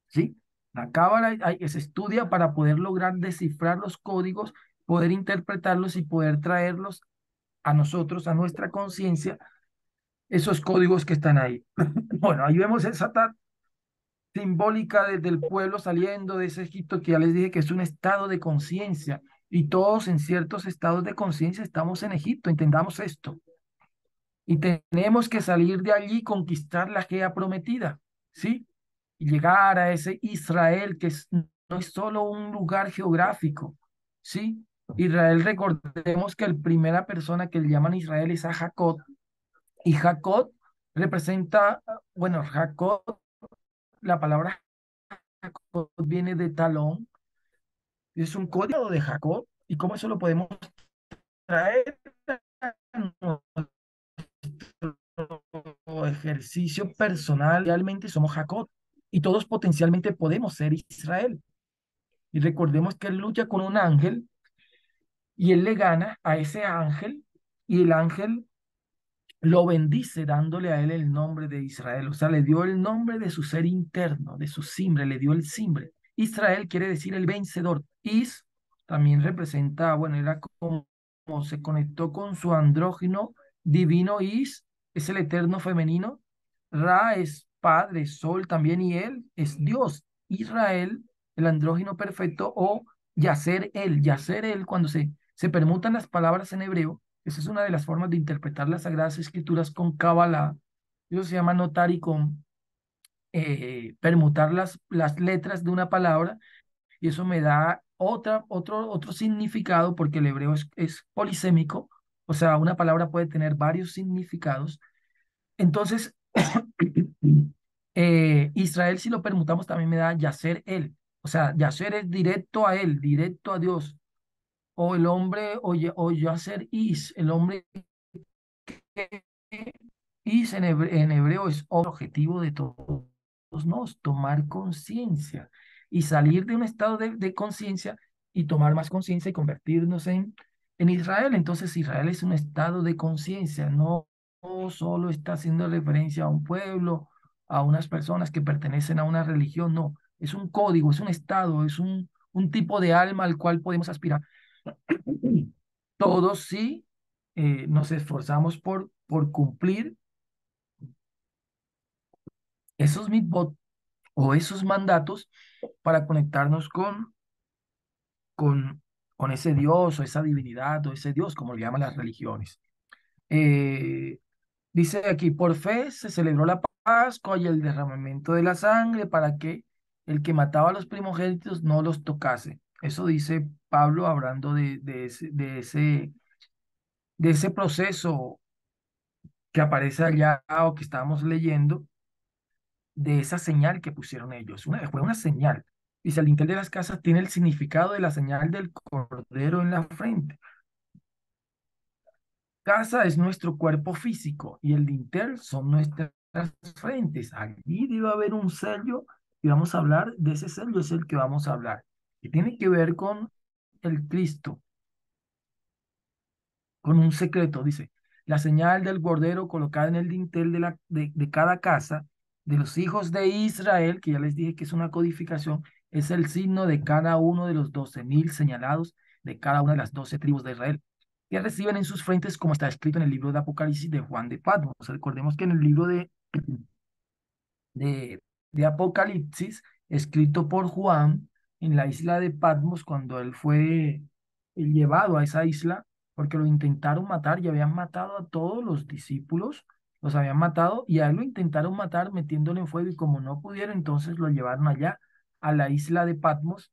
[SPEAKER 2] ¿sí? La Cábala se estudia para poder lograr descifrar los códigos, poder interpretarlos y poder traerlos a nosotros, a nuestra conciencia, esos códigos que están ahí. Bueno, ahí vemos esa simbólica del pueblo saliendo de ese Egipto que ya les dije que es un estado de conciencia y todos en ciertos estados de conciencia estamos en Egipto, entendamos esto. y tenemos que salir de allí y conquistar la Gea prometida, ¿sí? Y llegar a ese Israel no es solo un lugar geográfico, ¿sí? Israel, recordemos que la primera persona que le llaman Israel es a Jacob, y Jacob representa, bueno, Jacob, la palabra Jacob viene de talón, es un código de Jacob, y cómo eso lo podemos traer a nuestro ejercicio personal. Realmente somos Jacob y todos potencialmente podemos ser Israel. Y recordemos que él lucha con un ángel y él le gana a ese ángel y el ángel lo bendice dándole a él el nombre de Israel. O sea, le dio el nombre de su ser interno, de su simbre, le dio el simbre. Israel quiere decir el vencedor. Is también representa, bueno, era como se conectó con su andrógino divino. Is es el eterno femenino. Ra es padre, sol también, y él es Dios. Israel, el andrógino perfecto, o Yacer él, cuando se permutan las palabras en hebreo. Esa es una de las formas de interpretar las Sagradas Escrituras con Kabbalah. Eso se llama notar y con permutar las letras de una palabra, y eso me da otro significado, porque el hebreo es polisémico, o sea, una palabra puede tener varios significados. Entonces, Israel, si lo permutamos, también me da Yacer él. O sea, Yacer es directo a él, directo a Dios. O el hombre, o Yacer Is, el hombre y en hebreo es objetivo de todos, ¿no? Tomar conciencia y salir de un estado de conciencia y tomar más conciencia y convertirnos en Israel. Entonces Israel es un estado de conciencia, no solo está haciendo referencia a un pueblo, a unas personas que pertenecen a una religión, no, es un código, es un estado, es un tipo de alma al cual podemos aspirar. Todos sí nos esforzamos por cumplir esos mitzvot o esos mandatos para conectarnos con, con ese Dios o esa divinidad o ese Dios, como le llaman las religiones. Eh, Dice aquí, por fe se celebró la Pascua y el derramamiento de la sangre para que el que mataba a los primogénitos no los tocase. Eso dice Pablo hablando de ese proceso que aparece allá o que estábamos leyendo, de esa señal que pusieron ellos. Fue una señal. Dice, el dintel de las casas tiene el significado de la señal del cordero en la frente. Casa es nuestro cuerpo físico y el dintel son nuestras frentes. Allí debe haber un sello y vamos a hablar de ese sello, es el que vamos a hablar. Que tiene que ver con el Cristo, con un secreto, dice, la señal del cordero colocada en el dintel de cada casa de los hijos de Israel, que ya les dije que es una codificación, es el signo de cada uno de los 12.000 señalados de cada una de las 12 tribus de Israel, que reciben en sus frentes, como está escrito en el libro de Apocalipsis de Juan de Patmos. Recordemos que en el libro de, de Apocalipsis, escrito por Juan en la isla de Patmos, cuando él fue llevado a esa isla, porque lo intentaron matar y habían matado a todos los discípulos, los habían matado y a él lo intentaron matar metiéndole en fuego, y como no pudieron, entonces lo llevaron allá a la isla de Patmos,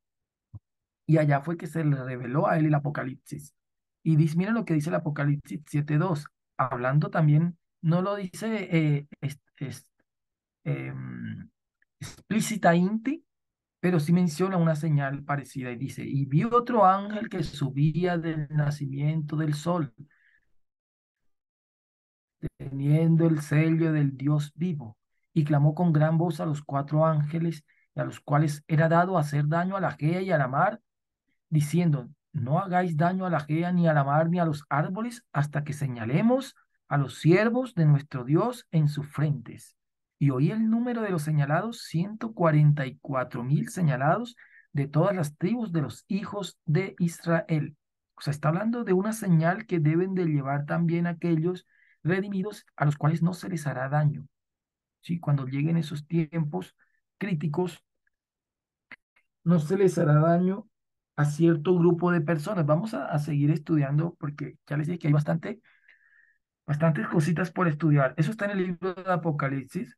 [SPEAKER 2] y allá fue que se le reveló a él el Apocalipsis. Y dice, miren lo que dice el Apocalipsis 7:2, hablando también, no lo dice em, explícita inti, pero sí menciona una señal parecida y dice, y vi otro ángel que subía del nacimiento del sol, teniendo el sello del Dios vivo, y clamó con gran voz a los cuatro ángeles, y a los cuales era dado hacer daño a la Gea y a la mar, diciendo, no hagáis daño a la Gea, ni a la mar, ni a los árboles, hasta que señalemos a los siervos de nuestro Dios en sus frentes. Y oí el número de los señalados, 144.000 señalados de todas las tribus de los hijos de Israel. O sea, está hablando de una señal que deben de llevar también aquellos redimidos a los cuales no se les hará daño. ¿Sí? Cuando lleguen esos tiempos críticos, no se les hará daño a cierto grupo de personas. Vamos a seguir estudiando porque ya les dije que hay bastante bastantes cositas por estudiar. Eso está en el libro de Apocalipsis.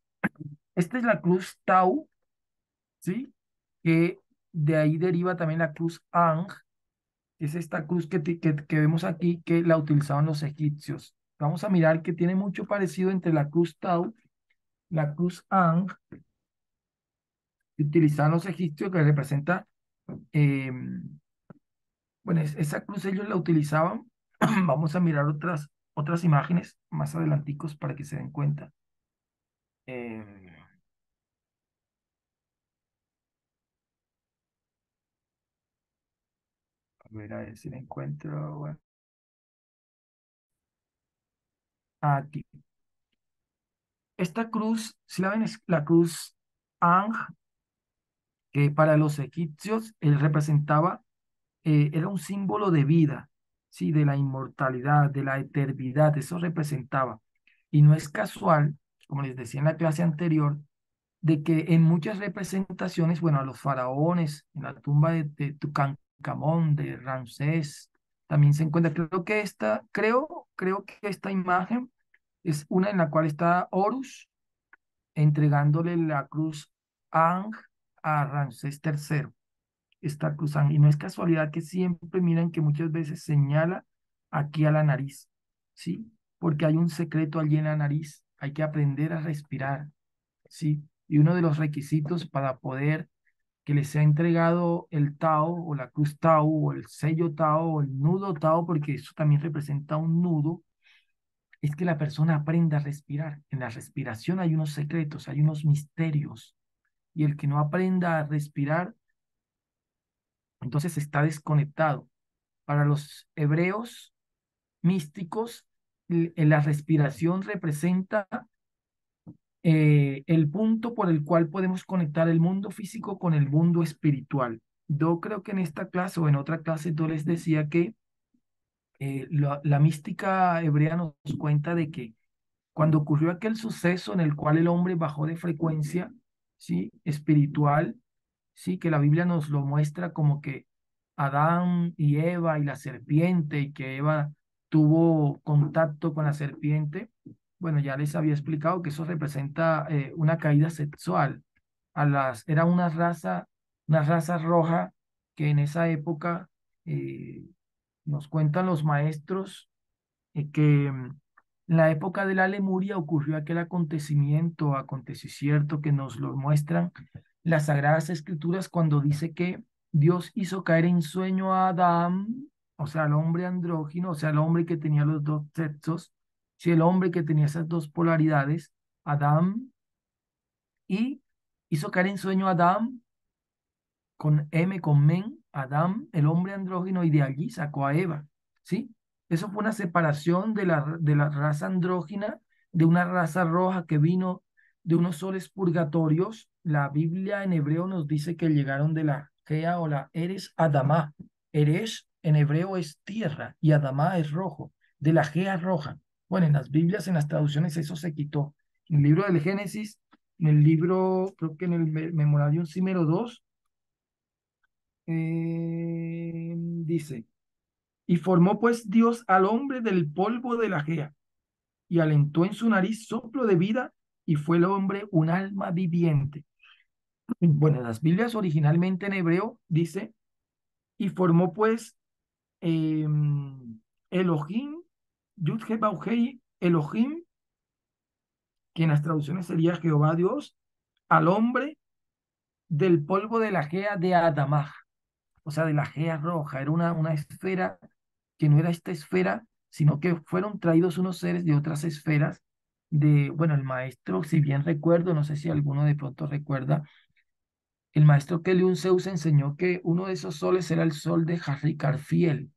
[SPEAKER 2] Esta es la cruz Tau, ¿sí? Que de ahí deriva también la cruz Ang, que es esta cruz que vemos aquí, que la utilizaban los egipcios. Vamos a mirar que tiene mucho parecido entre la cruz Tau, la cruz Ang, que utilizaban los egipcios, que representa, eh, bueno, esa cruz ellos la utilizaban. Vamos a mirar otras imágenes más adelanticos para que se den cuenta. Eh, a ver si la encuentro. Bueno, aquí. Esta cruz, si la ven, es la cruz Ang, que para los egipcios él representaba, era un símbolo de vida, sí, de la inmortalidad, de la eternidad, eso representaba. Y no es casual, como les decía en la clase anterior, de que en muchas representaciones, bueno, a los faraones, en la tumba de Tutankamón, de Ramsés, también se encuentra, creo que esta imagen es una en la cual está Horus entregándole la cruz Ang a Ramsés III. Esta cruz Ang, y no es casualidad que siempre miran que muchas veces señala aquí a la nariz, ¿sí? Porque hay un secreto allí en la nariz, hay que aprender a respirar, ¿sí? Y uno de los requisitos para poder que les sea entregado el Tao o la cruz Tao o el sello Tao o el nudo Tao, porque eso también representa un nudo, es que la persona aprenda a respirar. En la respiración hay unos secretos, hay unos misterios, y el que no aprenda a respirar, entonces está desconectado. Para los hebreos místicos, la respiración representa el punto por el cual podemos conectar el mundo físico con el mundo espiritual. Yo creo que en esta clase o en otra clase yo les decía que la mística hebrea nos cuenta de que cuando ocurrió aquel suceso en el cual el hombre bajó de frecuencia, ¿sí? Espiritual, sí, que la Biblia nos lo muestra como que Adán y Eva y la serpiente, y que Eva tuvo contacto con la serpiente. Bueno, ya les había explicado que eso representa una caída sexual. Era una raza roja que en esa época eh, nos cuentan los maestros que en la época de la Lemuria ocurrió aquel acontecimiento, aconteció cierto, que nos lo muestran las Sagradas Escrituras cuando dice que Dios hizo caer en sueño a Adán, o sea, al hombre andrógino, o sea, al hombre que tenía los dos sexos, sí, el hombre que tenía esas dos polaridades, Adán, y hizo caer en sueño a Adán con M, con men, Adán, el hombre andrógino, y de allí sacó a Eva, ¿sí? Eso fue una separación de la raza andrógina, de una raza roja que vino de unos soles purgatorios. La Biblia en hebreo nos dice que llegaron de la Gea o la Eres Adamá. Eres en hebreo es tierra y Adamá es rojo, de la Gea roja. Bueno, en las Biblias, en las traducciones, eso se quitó. En el libro del Génesis, en el libro, creo que en el Memorarium Címero 2 dice, y formó pues Dios al hombre del polvo de la Gea, y alentó en su nariz soplo de vida, y fue el hombre un alma viviente. Bueno, las Biblias originalmente en hebreo dice, y formó pues Elohim, Yud-He Bauhei Elohim, que en las traducciones sería Jehová Dios, al hombre del polvo de la Gea de Adamá, o sea, de la Gea roja, era una esfera que no era esta esfera, sino que fueron traídos unos seres de otras esferas, bueno, el maestro, si bien recuerdo, no sé si alguno de pronto recuerda, el maestro Keliun Zeus enseñó que uno de esos soles era el sol de Harry Carfiel.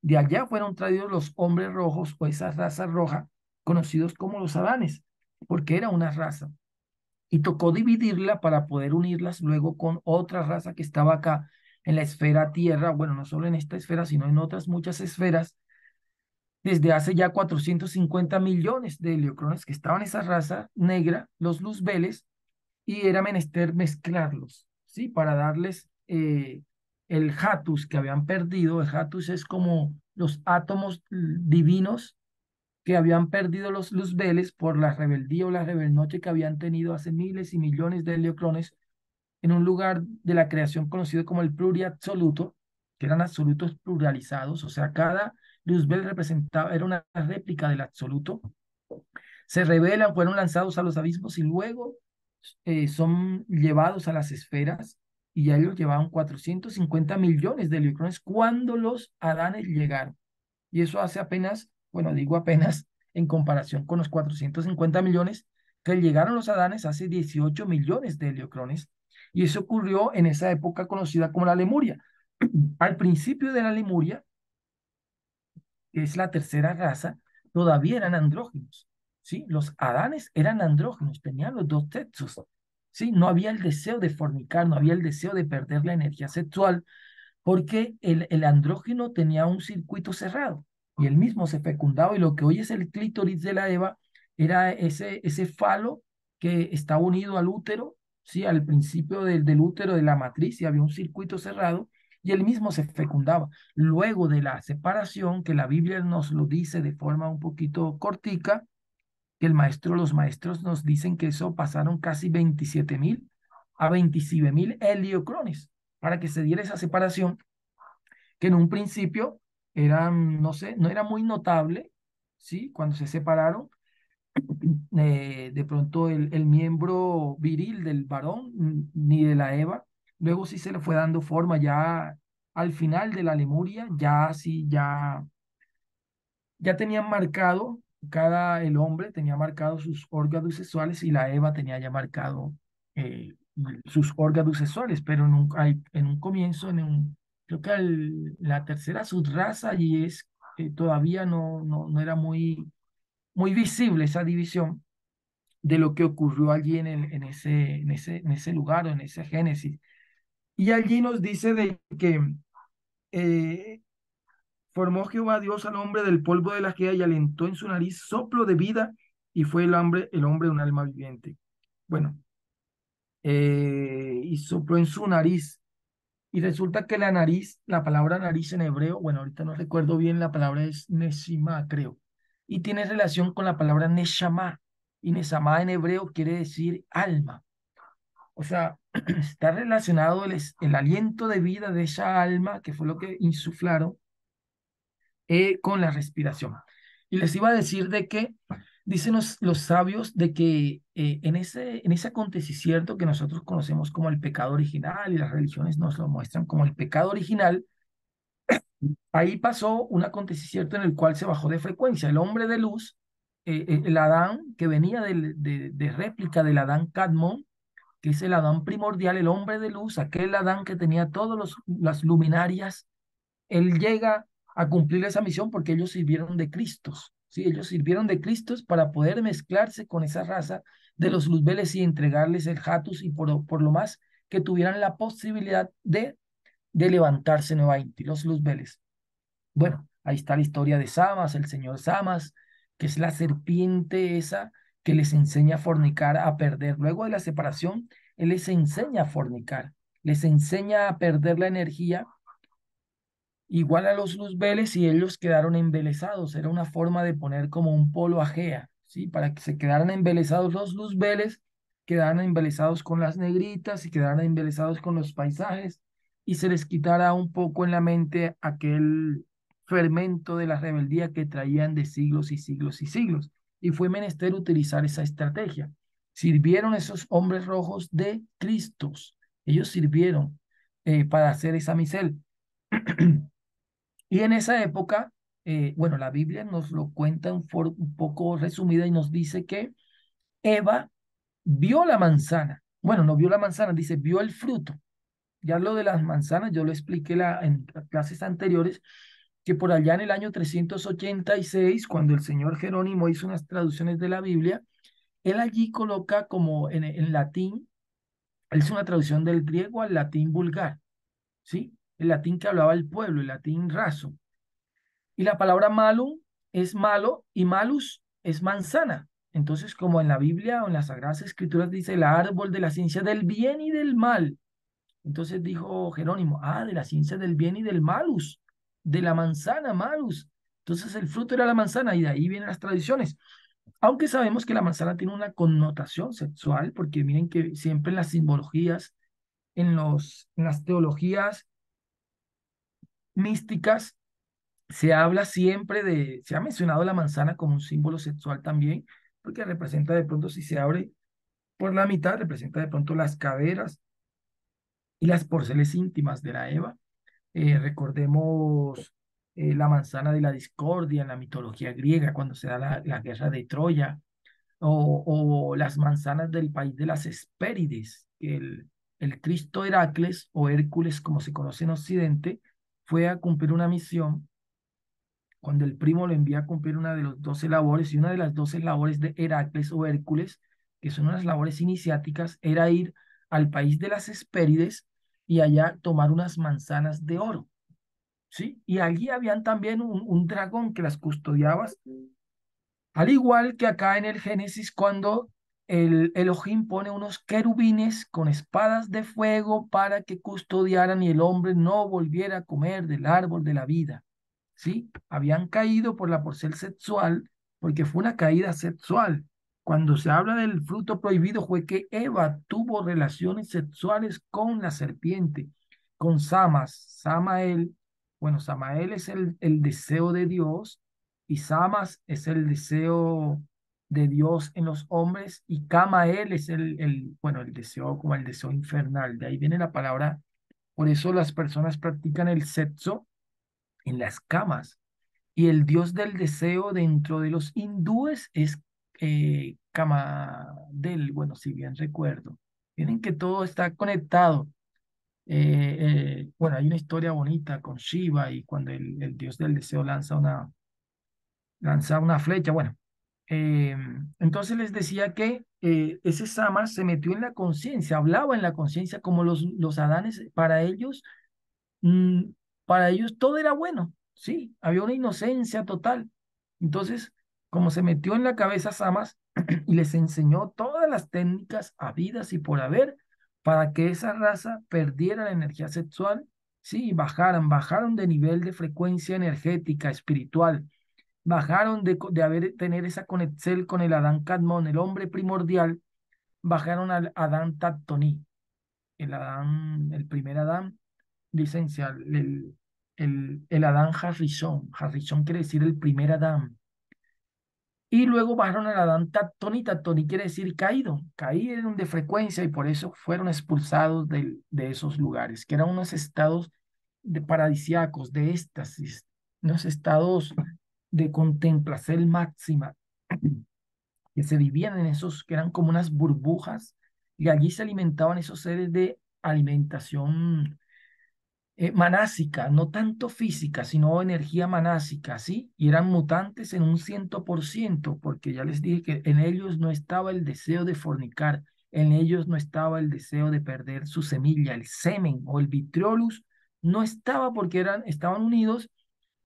[SPEAKER 2] De allá fueron traídos los hombres rojos o esa raza roja, conocidos como los Adanes, porque era una raza. Y tocó dividirla para poder unirlas luego con otra raza que estaba acá en la esfera Tierra, bueno, no solo en esta esfera, sino en otras muchas esferas, desde hace ya 450 millones de heliocrones que estaban en esa raza negra, los luzbeles, y era menester mezclarlos, ¿sí? Para darles el hatus que habían perdido. El hatus es como los átomos divinos que habían perdido los luzbeles por la rebeldía o la rebelnoche que habían tenido hace miles y millones de heliocrones en un lugar de la creación conocido como el pluriabsoluto, que eran absolutos pluralizados, o sea, cada luzbel representaba, era una réplica del absoluto. Se revelan, fueron lanzados a los abismos y luego son llevados a las esferas, y ya ellos llevaban 450 millones de electrones cuando los Adanes llegaron. Y eso hace apenas, bueno, digo apenas, en comparación con los 450 millones que llegaron los Adanes hace 18 millones de electrones. Y eso ocurrió en esa época conocida como la Lemuria. Al principio de la Lemuria, que es la tercera raza, todavía eran andróginos, ¿sí? Los Adanes eran andróginos, tenían los dos sexos, ¿sí? No había el deseo de fornicar, no había el deseo de perder la energía sexual, porque el andrógino tenía un circuito cerrado y él mismo se fecundaba, y lo que hoy es el clítoris de la Eva era ese falo que está unido al útero, ¿sí? Al principio del útero de la matriz, y había un circuito cerrado y él mismo se fecundaba. Luego de la separación, que la Biblia nos lo dice de forma un poquito cortica, que los maestros nos dicen que eso pasaron casi 27.000 a 27.000 heliocrones para que se diera esa separación, que en un principio eran, no sé, no era muy notable, ¿sí? Cuando se separaron, de pronto el miembro viril del varón, ni de la Eva, luego sí se le fue dando forma ya al final de la Lemuria, ya sí, ya tenían marcado, el hombre tenía marcado sus órganos sexuales, y la Eva tenía ya marcado sus órganos sexuales, pero en un comienzo, creo que la tercera subraza, y es todavía no era muy visible esa división de lo que ocurrió allí en ese lugar o en ese Génesis. Y allí nos dice de que eh, formó Jehová Dios al hombre del polvo de la tierra y alentó en su nariz soplo de vida, y fue el hombre un alma viviente. Bueno, y sopló en su nariz. Y resulta que la nariz, la palabra nariz en hebreo, bueno, ahorita no recuerdo bien, la palabra es neshima, creo. Y tiene relación con la palabra neshama. Y neshama en hebreo quiere decir alma. O sea, está relacionado el aliento de vida de esa alma, que fue lo que insuflaron con la respiración. Y les iba a decir de que dicen los sabios de que en ese acontecimiento que nosotros conocemos como el pecado original, y las religiones nos lo muestran como el pecado original, ahí pasó un acontecimiento en el cual se bajó de frecuencia. El hombre de luz, el Adán que venía de réplica del Adán Cadmón, que es el Adán primordial, el hombre de luz, aquel Adán que tenía todas las luminarias, él llega a cumplir esa misión porque ellos sirvieron de Cristos, ¿sí? Ellos sirvieron de Cristos para poder mezclarse con esa raza de los luzbeles y entregarles el Hatus, y por lo más que tuvieran la posibilidad de levantarse nuevamente, los luzbeles. Bueno, ahí está la historia de Samas, el señor Samas, que es la serpiente esa que les enseña a fornicar, a perder. Luego de la separación, él les enseña a fornicar, les enseña a perder la energía igual a los luzbeles, y ellos quedaron embelesados. Era una forma de poner como un polo ajea, ¿sí? Para que se quedaran embelesados los luzbeles, quedaran embelesados con las negritas y quedaran embelesados con los paisajes, y se les quitara un poco en la mente aquel fermento de la rebeldía que traían de siglos y siglos y siglos. Y fue menester utilizar esa estrategia. Sirvieron esos hombres rojos de Cristos. Ellos sirvieron para hacer esa misel. Y en esa época, bueno, la Biblia nos lo cuenta un poco resumida, y nos dice que Eva vio la manzana. Bueno, no vio la manzana, dice, vio el fruto. Ya lo de las manzanas, yo lo expliqué en clases anteriores, que por allá en el año 386, cuando el señor Jerónimo hizo unas traducciones de la Biblia, él allí coloca como en latín, él hizo una traducción del griego al latín vulgar, ¿sí? El latín que hablaba el pueblo, el latín raso. Y la palabra malum es malo, y malus es manzana. Entonces, como en la Biblia o en las Sagradas Escrituras dice el árbol de la ciencia del bien y del mal. Entonces dijo Jerónimo, de la ciencia del bien y del malus. de la manzana, Malus. Entonces el fruto era la manzana y de ahí vienen las tradiciones. Aunque sabemos que la manzana tiene una connotación sexual, porque miren que siempre en las simbologías, en las teologías místicas, se ha mencionado la manzana como un símbolo sexual también, porque representa de pronto, si se abre por la mitad, representa de pronto las caderas y las porceles íntimas de la Eva. Recordemos la manzana de la discordia en la mitología griega, cuando se da la guerra de Troya, o las manzanas del país de las Hespérides, que el Cristo Heracles o Hércules, como se conoce en Occidente, fue a cumplir una misión cuando el primo lo envía a cumplir una de las 12 labores, y una de las 12 labores de Heracles o Hércules, que son unas labores iniciáticas, era ir al país de las Hespérides y allá tomar unas manzanas de oro, ¿sí? Y allí habían también un dragón que las custodiaba, al igual que acá en el Génesis, cuando el Elohim pone unos querubines con espadas de fuego para que custodiaran y el hombre no volviera a comer del árbol de la vida. ¿Sí? Habían caído por ser sexual, porque fue una caída sexual. Cuando se habla del fruto prohibido fue que Eva tuvo relaciones sexuales con la serpiente, con Samas, Samael. Bueno, Samael es el deseo de Dios y Samas es el deseo de Dios en los hombres y Camael es bueno, el deseo como el deseo infernal. De ahí viene la palabra. Por eso las personas practican el sexo en las camas. Y el dios del deseo dentro de los hindúes es Kamadel, bueno, si bien recuerdo. Miren que todo está conectado. Bueno, hay una historia bonita con Shiva y cuando el dios del deseo lanza una flecha. Bueno, eh, entonces les decía que ese Sama se metió en la conciencia, hablaba en la conciencia como los Adanes, mm, para ellos todo era bueno, sí, había una inocencia total. Entonces, como se metió en la cabeza Samas y les enseñó todas las técnicas habidas y por haber para que esa raza perdiera la energía sexual, sí, y bajaron de nivel de frecuencia energética, espiritual, bajaron tener esa conexión con el Adán Kadmon, el hombre primordial, bajaron al Adán Tatoní, el primer Adán, licencia, el Adán Harrison. Harrison quiere decir el primer Adán. Y luego bajaron al Adán Tattoni. Tattoni quiere decir caído. Caíron de frecuencia y por eso fueron expulsados de esos lugares, que eran unos estados paradisíacos, de éxtasis, unos estados de contemplación máxima, que se vivían en esos, que eran como unas burbujas, y allí se alimentaban esos seres de alimentación manásica, no tanto física, sino energía manásica, ¿sí? Y eran mutantes en un 100%, porque ya les dije que en ellos no estaba el deseo de fornicar, en ellos no estaba el deseo de perder su semilla, el semen o el vitriolus, no estaba porque estaban unidos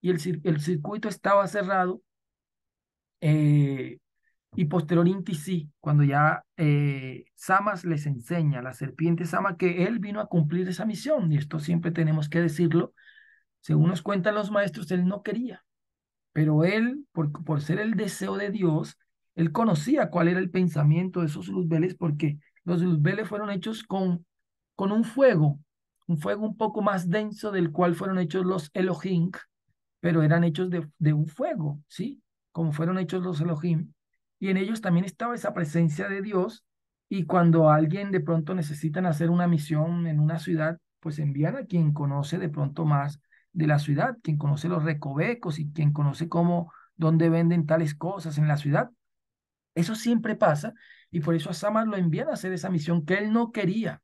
[SPEAKER 2] y el circuito estaba cerrado. eh, y posteriormente sí, cuando ya Samas les enseña, la serpiente Sama, que él vino a cumplir esa misión, y esto siempre tenemos que decirlo, según nos cuentan los maestros, él no quería, pero él, por ser el deseo de Dios, él conocía cuál era el pensamiento de esos luzbeles, porque los luzbeles fueron hechos con un fuego un poco más denso del cual fueron hechos los Elohim, pero eran hechos de un fuego, ¿sí? Como fueron hechos los Elohim. Y en ellos también estaba esa presencia de Dios. Y cuando alguien de pronto necesitan hacer una misión en una ciudad, pues envían a quien conoce de pronto más de la ciudad, quien conoce los recovecos y quien conoce cómo, dónde venden tales cosas en la ciudad. Eso siempre pasa y por eso a Samar lo envían a hacer esa misión que él no quería.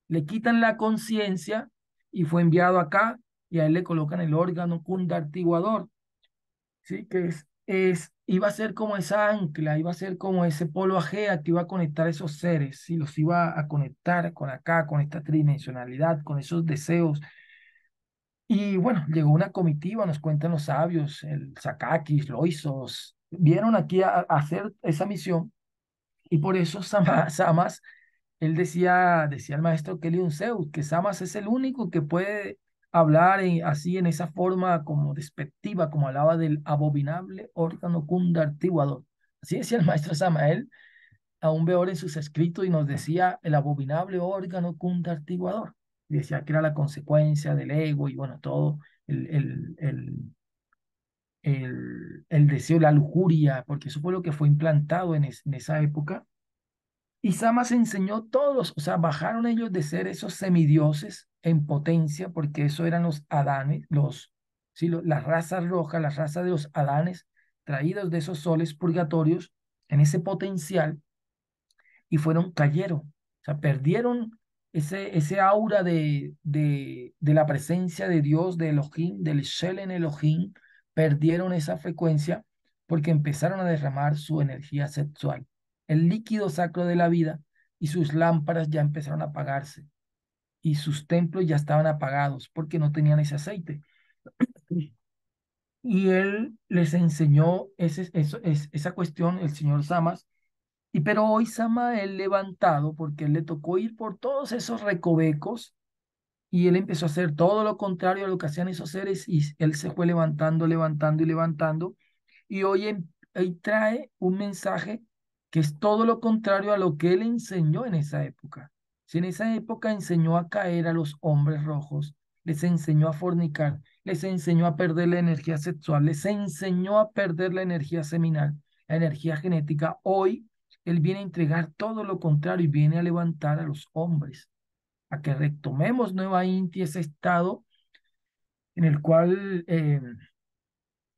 [SPEAKER 2] Le quitan la conciencia y fue enviado acá y a él le colocan el órgano cundartiguador, ¿sí? Que iba a ser como esa ancla, iba a ser como ese polo ajea que iba a conectar esos seres, ¿sí? Los iba a conectar con acá, con esta tridimensionalidad, con esos deseos. Y bueno, llegó una comitiva, nos cuentan los sabios, el Sakakis, Loisos, vieron aquí a hacer esa misión y por eso Samas, él decía el maestro Kelly Zeus, que Samas es el único que puede hablar así en esa forma como despectiva, como hablaba del abominable órgano cundartiguador. Así decía el maestro Samael, aún peor en sus escritos, y nos decía el abominable órgano cundartiguador. Y decía que era la consecuencia del ego y bueno, todo el, el, el, el deseo, la lujuria, porque eso fue lo que fue implantado en esa época. Y Samas enseñó todos, o sea, bajaron ellos de ser esos semidioses en potencia, porque eso eran los Adanes, sí, la raza roja, la raza de los Adanes, traídos de esos soles purgatorios, en ese potencial, y cayeron, o sea, perdieron ese aura de la presencia de Dios, de Elohim, del Shelen Elohim, perdieron esa frecuencia porque empezaron a derramar su energía sexual, el líquido sacro de la vida, y sus lámparas ya empezaron a apagarse, y sus templos ya estaban apagados porque no tenían ese aceite. Y él les enseñó esa cuestión, el señor Samas, pero hoy Samael levantado, porque él le tocó ir por todos esos recovecos y él empezó a hacer todo lo contrario a lo que hacían esos seres y él se fue levantando, levantando y levantando. Y hoy él trae un mensaje que es todo lo contrario a lo que él enseñó en esa época. Si en esa época enseñó a caer a los hombres rojos, les enseñó a fornicar, les enseñó a perder la energía sexual, les enseñó a perder la energía seminal, la energía genética, hoy él viene a entregar todo lo contrario y viene a levantar a los hombres, a que retomemos nuevamente ese estado en el cual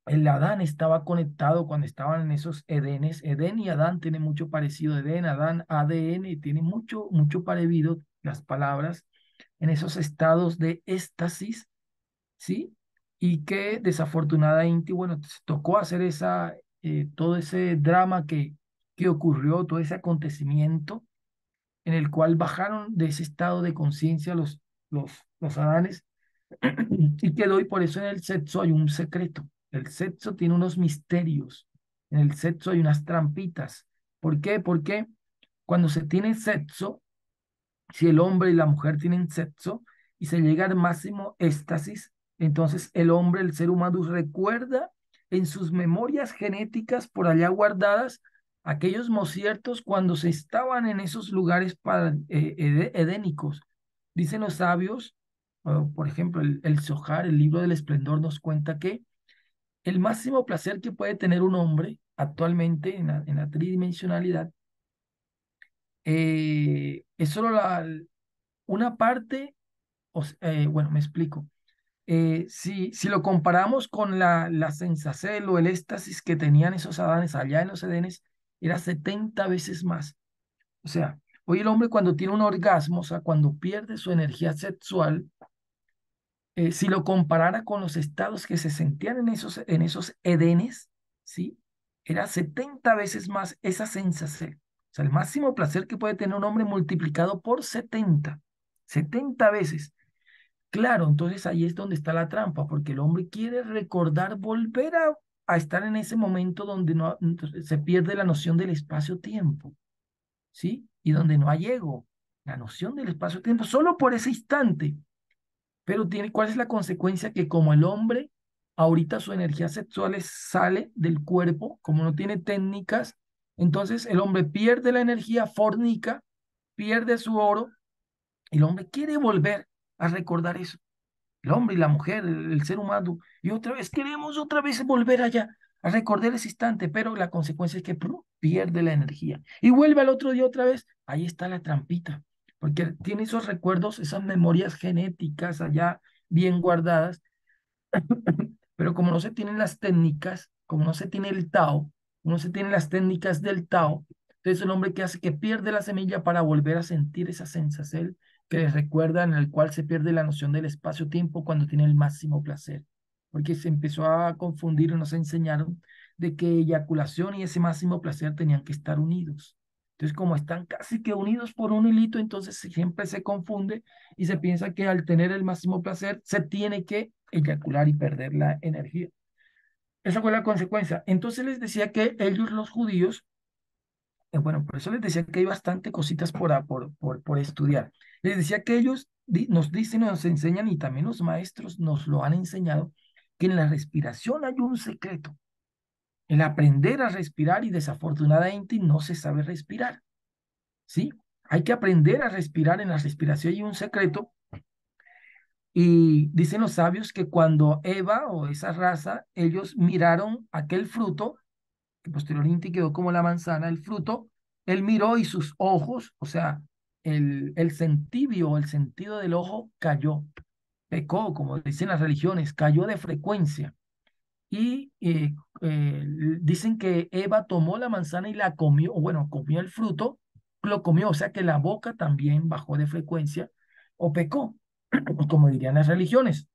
[SPEAKER 2] el Adán estaba conectado cuando estaban en esos Edenes. Edén y Adán tienen mucho parecido. Edén, Adán, ADN, tiene mucho, mucho parecido las palabras en esos estados de éxtasis, ¿sí? Y que desafortunadamente, bueno, tocó hacer todo ese drama que ocurrió, todo ese acontecimiento en el cual bajaron de ese estado de conciencia los Adanes y quedó, y por eso en el sexo hay un secreto. El sexo tiene unos misterios. En el sexo hay unas trampitas. ¿Por qué? Porque cuando se tiene sexo, si el hombre y la mujer tienen sexo y se llega al máximo éxtasis, entonces el hombre, el ser humano, recuerda en sus memorias genéticas por allá guardadas aquellos mociertos cuando se estaban en esos lugares edénicos. Dicen los sabios, por ejemplo, el Zohar, el libro del esplendor, nos cuenta que el máximo placer que puede tener un hombre actualmente en la tridimensionalidad es solo una parte, bueno, me explico. Si lo comparamos con la sensacel o el éxtasis que tenían esos Adanes allá en los Edenes, era 70 veces más. O sea, hoy el hombre cuando tiene un orgasmo, o sea, cuando pierde su energía sexual, si lo comparara con los estados que se sentían en esos Edenes, ¿sí? Era 70 veces más esa sensación. O sea, el máximo placer que puede tener un hombre multiplicado por 70 veces. Claro, entonces ahí es donde está la trampa, porque el hombre quiere recordar, volver a estar en ese momento donde no, se pierde la noción del espacio-tiempo, ¿sí? Y donde no hay ego, la noción del espacio-tiempo, solo por ese instante. Pero ¿cuál es la consecuencia? Que como el hombre, ahorita su energía sexual sale del cuerpo, como no tiene técnicas, entonces el hombre pierde la energía, fornica, pierde su oro, y el hombre quiere volver a recordar eso. El hombre y la mujer, el ser humano, y otra vez queremos otra vez volver allá, a recordar ese instante, pero la consecuencia es que pierde la energía y vuelve al otro día otra vez. Ahí está la trampita, porque tiene esos recuerdos, esas memorias genéticas allá bien guardadas, pero como no se tienen las técnicas, como no se tiene el Tao, no se tienen las técnicas del Tao, entonces el hombre que hace que pierde la semilla para volver a sentir esa sensación que les recuerda, en el cual se pierde la noción del espacio-tiempo cuando tiene el máximo placer, porque se empezó a confundir, o nos enseñaron de que eyaculación y ese máximo placer tenían que estar unidos. Entonces, como están casi que unidos por un hilito, entonces siempre se confunde y se piensa que al tener el máximo placer se tiene que eyacular y perder la energía. Esa fue la consecuencia. Entonces les decía que ellos, los judíos, bueno, por eso les decía que hay bastante cositas por estudiar. Les decía que ellos nos dicen, nos enseñan y también los maestros nos lo han enseñado, que en la respiración hay un secreto. El aprender a respirar y desafortunadamente no se sabe respirar, ¿sí? Hay que aprender a respirar. En la respiración hay un secreto y dicen los sabios que cuando Eva o esa raza, ellos miraron aquel fruto, que posteriormente quedó como la manzana, el fruto, él miró y sus ojos, o sea, el sentibio o el sentido del ojo cayó, pecó, como dicen las religiones, cayó de frecuencia. Y dicen que Eva tomó la manzana y la comió, o bueno, comió el fruto, lo comió, o sea que la boca también bajó de frecuencia o pecó, como dirían las religiones.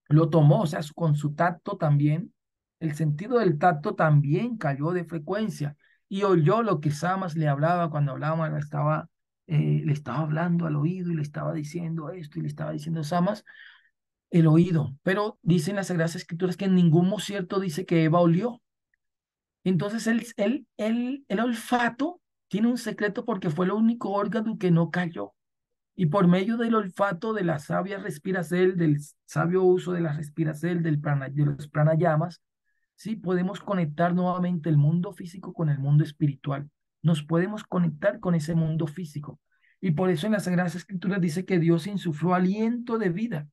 [SPEAKER 2] Lo tomó, o sea, con su tacto también, el sentido del tacto también cayó de frecuencia y oyó lo que Samas le hablaba cuando hablaba, le estaba hablando al oído y le estaba diciendo esto y le estaba diciendo Samas el oído, pero dicen las Sagradas Escrituras que en ningún cierto dice que Eva olió. Entonces el olfato tiene un secreto porque fue el único órgano que no cayó. Y por medio del olfato, de la sabia respiración, del sabio uso de la respiración, de los pranayamas, sí podemos conectar nuevamente el mundo físico con el mundo espiritual. Nos podemos conectar con ese mundo físico. Y por eso en las Sagradas Escrituras dice que Dios insufló aliento de vida,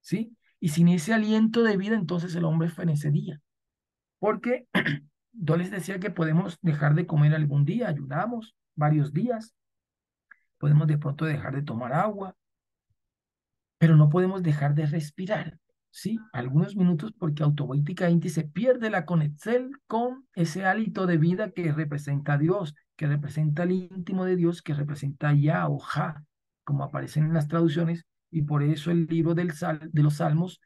[SPEAKER 2] ¿sí? Y sin ese aliento de vida, entonces el hombre fenecería. Porque yo les decía que podemos dejar de comer algún día, ayunamos varios días, podemos de pronto dejar de tomar agua, pero no podemos dejar de respirar, ¿sí? Algunos minutos porque automáticamente se pierde la conexión con ese hálito de vida que representa a Dios, que representa el íntimo de Dios, que representa Ya o Ja, como aparecen en las traducciones, y por eso el libro de los Salmos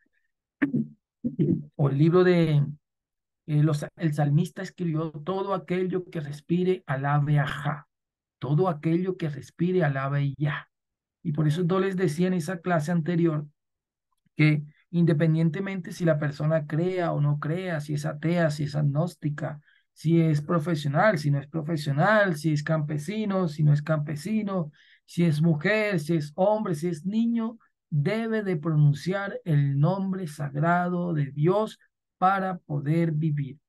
[SPEAKER 2] o el libro de el salmista escribió: todo aquello que respire, alabe a Ja, todo aquello que respire, alabe a Ya. Y por eso yo les decía en esa clase anterior que independientemente si la persona crea o no crea, si es atea, si es agnóstica, si es profesional, si no es profesional, si es campesino, si no es campesino, si es mujer, si es hombre, si es niño, debe de pronunciar el nombre sagrado de Dios para poder vivir.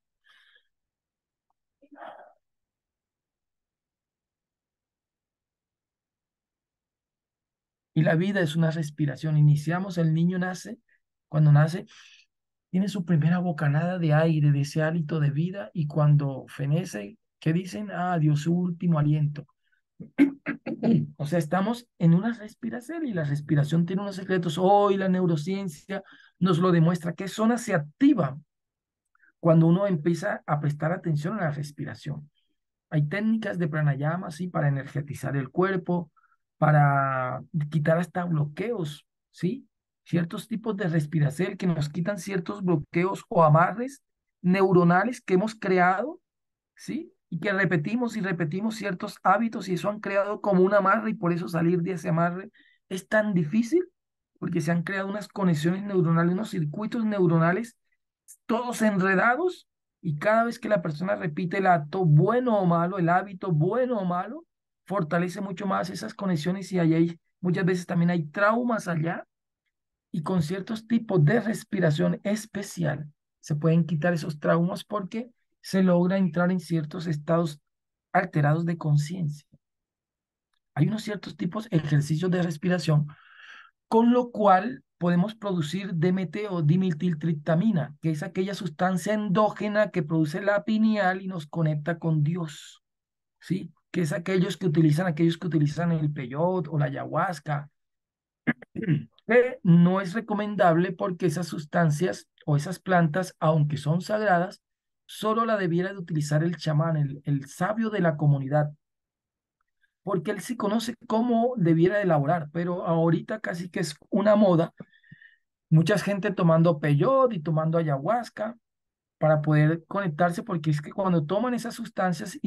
[SPEAKER 2] Y la vida es una respiración. Iniciamos, el niño nace, cuando nace, tiene su primera bocanada de aire, de ese hálito de vida, y cuando fenece, ¿qué dicen? Ah, dio su último aliento. O sea, estamos en una respiración y la respiración tiene unos secretos. Hoy la neurociencia nos lo demuestra. ¿Qué zona se activa cuando uno empieza a prestar atención a la respiración? Hay técnicas de pranayama, sí, para energetizar el cuerpo, para quitar hasta bloqueos, ¿sí? Ciertos tipos de respiración que nos quitan ciertos bloqueos o amarres neuronales que hemos creado, ¿sí? Y que repetimos y repetimos ciertos hábitos y eso han creado como un amarre y por eso salir de ese amarre es tan difícil, porque se han creado unas conexiones neuronales, unos circuitos neuronales todos enredados y cada vez que la persona repite el acto bueno o malo, el hábito bueno o malo, fortalece mucho más esas conexiones y ahí muchas veces también hay traumas allá y con ciertos tipos de respiración especial se pueden quitar esos traumas porque se logra entrar en ciertos estados alterados de conciencia. Hay unos ciertos tipos de ejercicios de respiración con lo cual podemos producir DMT o dimetiltriptamina, que es aquella sustancia endógena que produce la pineal y nos conecta con Dios, ¿sí? Que es aquellos que utilizan el peyote o la ayahuasca, que no es recomendable porque esas sustancias o esas plantas, aunque son sagradas, solo la debiera de utilizar el chamán, el sabio de la comunidad, porque él sí conoce cómo debiera de elaborar, pero ahorita casi que es una moda. Mucha gente tomando peyote y tomando ayahuasca para poder conectarse, porque es que cuando toman esas sustancias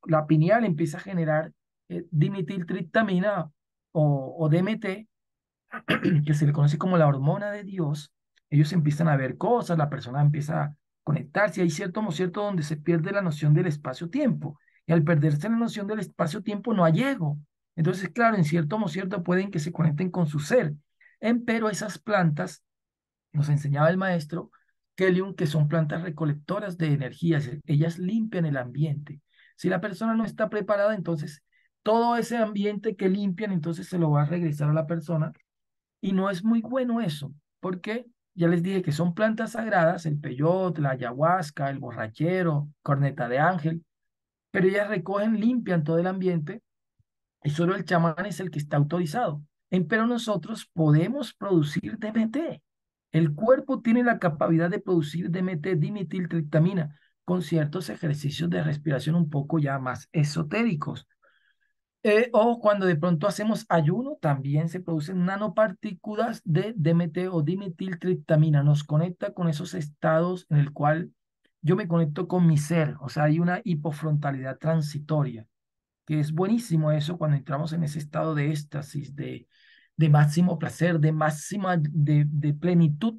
[SPEAKER 2] la pineal empieza a generar dimetiltriptamina o DMT, que se le conoce como la hormona de Dios, ellos empiezan a ver cosas, la persona empieza a conectarse, hay cierto donde se pierde la noción del espacio-tiempo, y al perderse la noción del espacio-tiempo no hay ego, Entonces, claro, en cierto modo cierto pueden que se conecten con su ser. Pero esas plantas, nos enseñaba el maestro Kellyun, que son plantas recolectoras de energías. Ellas limpian el ambiente. Si la persona no está preparada, entonces todo ese ambiente que limpian, entonces se lo va a regresar a la persona. Y no es muy bueno eso, porque ya les dije que son plantas sagradas, el peyote, la ayahuasca, el borrachero, corneta de ángel, pero ellas recogen, limpian todo el ambiente y solo el chamán es el que está autorizado. Pero nosotros podemos producir DMT. El cuerpo tiene la capacidad de producir DMT, dimetiltriptamina, con ciertos ejercicios de respiración un poco ya más esotéricos. O cuando de pronto hacemos ayuno, también se producen nanopartículas de DMT o dimetiltriptamina. Nos conecta con esos estados en el cual yo me conecto con mi ser. O sea, hay una hipofrontalidad transitoria, que es buenísimo eso cuando entramos en ese estado de éxtasis, de máximo placer, de máxima, de plenitud,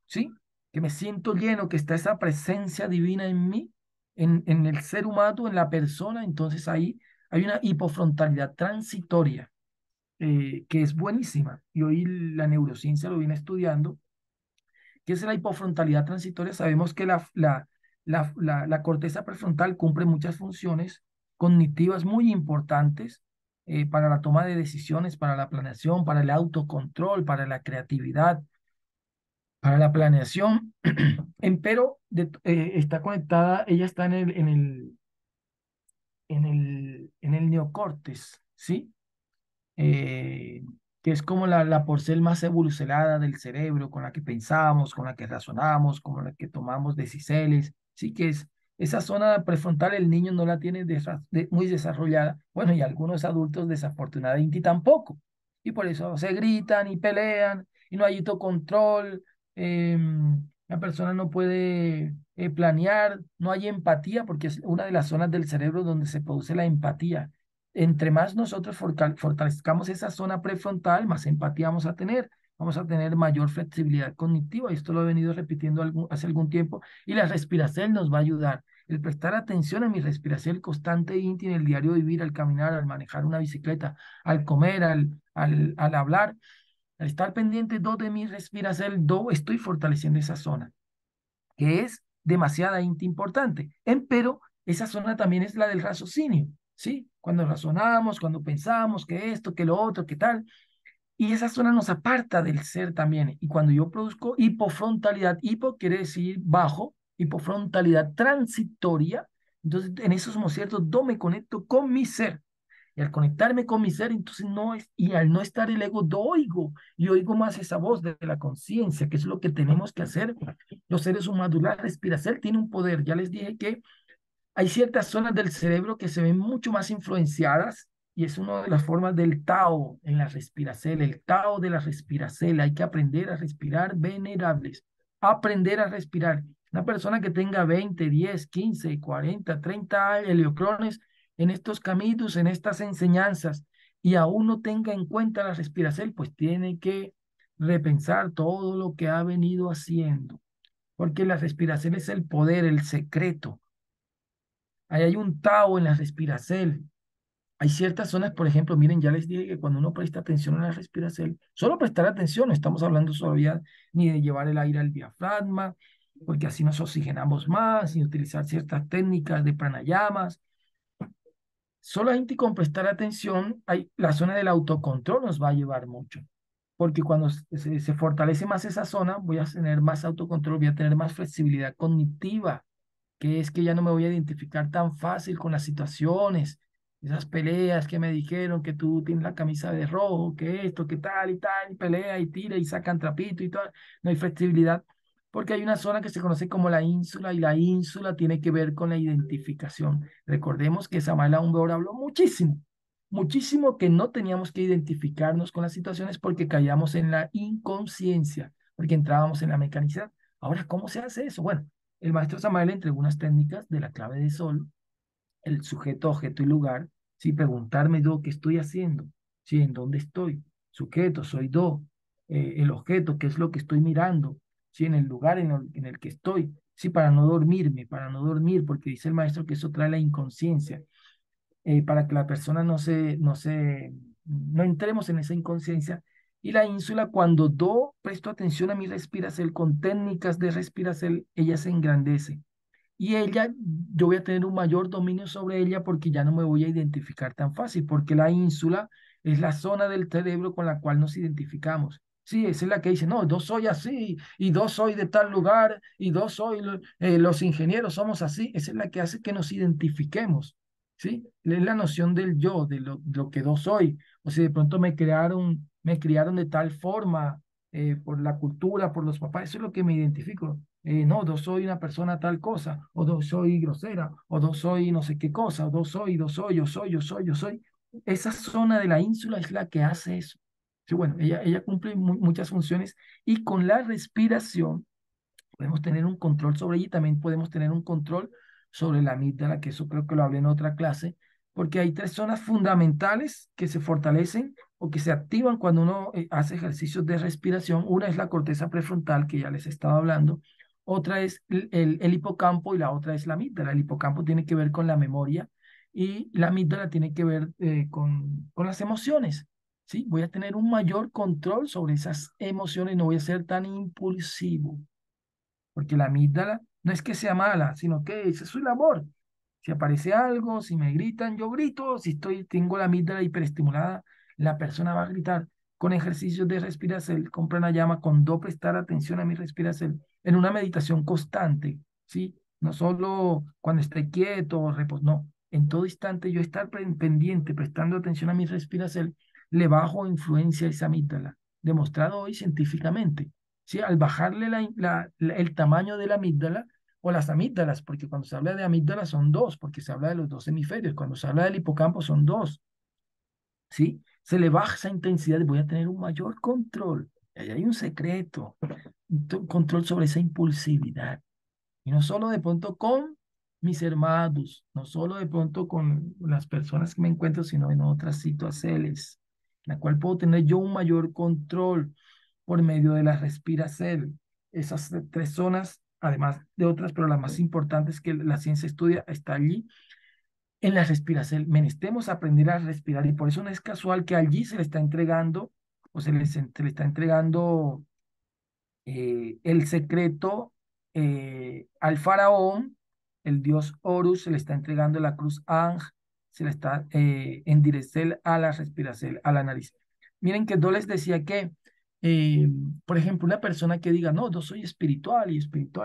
[SPEAKER 2] ¿sí? Que me siento lleno, que está esa presencia divina en mí, en el ser humano, en la persona. Entonces ahí hay una hipofrontalidad transitoria, que es buenísima. Y hoy la neurociencia lo viene estudiando. ¿Qué es la hipofrontalidad transitoria? Sabemos que la corteza prefrontal cumple muchas funciones cognitivas muy importantes, para la toma de decisiones, para la planeación, para el autocontrol, para la creatividad, para la planeación. Está conectada, ella está en el neocortes, ¿sí? eh, que es como la porción más evolucionada del cerebro, con la que pensamos, con la que razonamos, con la que tomamos decisiones. Sí, que es esa zona prefrontal, el niño no la tiene muy desarrollada. Bueno, y algunos adultos desafortunadamente tampoco. Y por eso se gritan y pelean y no hay autocontrol. La persona no puede planear, no hay empatía, porque es una de las zonas del cerebro donde se produce la empatía. Entre más nosotros fortalezcamos esa zona prefrontal, más empatía vamos a tener mayor flexibilidad cognitiva. Y esto lo he venido repitiendo hace algún tiempo. Y la respiración nos va a ayudar. El prestar atención a mi respiración constante e íntima en el diario vivir, al caminar, al manejar una bicicleta, al comer, al hablar, al estar pendiente de mi respiración, estoy fortaleciendo esa zona, que es demasiadamente importante. Pero esa zona también es la del raciocinio, ¿sí? Cuando razonamos, cuando pensamos que esto, que lo otro, que tal. Y esa zona nos aparta del ser también. Y cuando yo produzco hipofrontalidad, hipo quiere decir bajo, hipofrontalidad transitoria, entonces en esos momentos yo me conecto con mi ser. Y al conectarme con mi ser, entonces no es, y al no estar el ego, yo oigo, y oigo más esa voz de la conciencia, que es lo que tenemos que hacer los seres humanos. La respiración tiene un poder. Ya les dije que hay ciertas zonas del cerebro que se ven mucho más influenciadas, y es una de las formas del Tao en la respiración, el Tao de la respiración. Hay que aprender a respirar, venerables, aprender a respirar. Una persona que tenga 20, 10, 15, 40, 30 heliocrones en estos caminos, en estas enseñanzas, y aún no tenga en cuenta la respiración, pues tiene que repensar todo lo que ha venido haciendo, porque la respiración es el poder, el secreto. Ahí hay un Tao en la respiración. Hay ciertas zonas, por ejemplo, miren, ya les dije que cuando uno presta atención a la respiración, solo prestar atención, no estamos hablando todavía ni de llevar el aire al diafragma, porque así nos oxigenamos más, ni utilizar ciertas técnicas de pranayamas. Solamente con prestar atención, la zona del autocontrol nos va a ayudar mucho, porque cuando se fortalece más esa zona, voy a tener más autocontrol, voy a tener más flexibilidad cognitiva, que es que ya no me voy a identificar tan fácil con las situaciones, esas peleas que me dijeron que tú tienes la camisa de rojo, que esto, que tal y tal, y pelea y tira y sacan trapito y todo, no hay flexibilidad, porque hay una zona que se conoce como la ínsula, y la ínsula tiene que ver con la identificación. Recordemos que Samael Aumbeor habló muchísimo, muchísimo, que no teníamos que identificarnos con las situaciones porque caíamos en la inconsciencia, porque entrábamos en la mecanicidad. Ahora, ¿cómo se hace eso? Bueno, el maestro Samael entregó unas técnicas de la clave de sol, el sujeto, objeto y lugar. Si preguntarme yo qué estoy haciendo, si en dónde estoy, sujeto, soy yo, el objeto, qué es lo que estoy mirando, si en el lugar en el que estoy, si para no dormirme, para no dormir, porque dice el maestro que eso trae la inconsciencia. para que la persona no entremos en esa inconsciencia. Y la ínsula, cuando presto atención a mi respiración con técnicas de respiración, ella se engrandece. Y ella, yo voy a tener un mayor dominio sobre ella porque ya no me voy a identificar tan fácil, porque la ínsula es la zona del cerebro con la cual nos identificamos. Sí, esa es la que dice, no, yo soy así, y yo soy de tal lugar, y yo soy, los ingenieros somos así. Esa es la que hace que nos identifiquemos. ¿Sí? Es la noción del yo, de lo que yo soy. O si de pronto me criaron de tal forma, por la cultura, por los papás, eso es lo que me identifico. No, yo soy una persona tal cosa, o yo soy grosera, o yo soy no sé qué cosa, o yo soy. Esa zona de la ínsula es la que hace eso. Sí, bueno, ella cumple muchas funciones y con la respiración podemos tener un control sobre ella y también podemos tener un control sobre la amígdala, que eso creo que lo hablé en otra clase, porque hay tres zonas fundamentales que se fortalecen o que se activan cuando uno hace ejercicios de respiración. Una es la corteza prefrontal, que ya les estaba hablando. Otra es el hipocampo y la otra es la amígdala. El hipocampo tiene que ver con la memoria y la amígdala tiene que ver con las emociones. ¿Sí? Voy a tener un mayor control sobre esas emociones, no voy a ser tan impulsivo. Porque la amígdala no es que sea mala, sino que ese es su labor. Si aparece algo, si me gritan, yo grito. Si tengo la amígdala hiperestimulada, la persona va a gritar. Con ejercicios de respiración, con pranayama, con do prestar atención a mi respiración, en una meditación constante, ¿sí? No solo cuando esté quieto o reposo, no. En todo instante yo estar pendiente, prestando atención a mi respiración, le bajo influencia a esa amígdala, demostrado hoy científicamente. ¿Sí? Al bajarle el tamaño de la amígdala o las amígdalas, porque cuando se habla de amígdalas son dos, porque se habla de los dos hemisferios, cuando se habla del hipocampo son dos, ¿sí? Se le baja esa intensidad y voy a tener un mayor control. Y ahí hay un secreto, control sobre esa impulsividad. Y no solo de pronto con mis hermanos, no solo de pronto con las personas que me encuentro, sino en otras situaciones, en la cual puedo tener yo un mayor control por medio de la respiración. Esas tres zonas, además de otras, pero las más importantes que la ciencia estudia, está allí en la respiración. Menestemos aprender a respirar y por eso no es casual que allí se le está entregando o se le está entregando el secreto al faraón, el dios Horus se le está entregando la cruz Ang, se le está endirecer a la respiración, a la nariz. Miren que yo les decía que, eh, por ejemplo, una persona que diga, no, yo soy espiritual y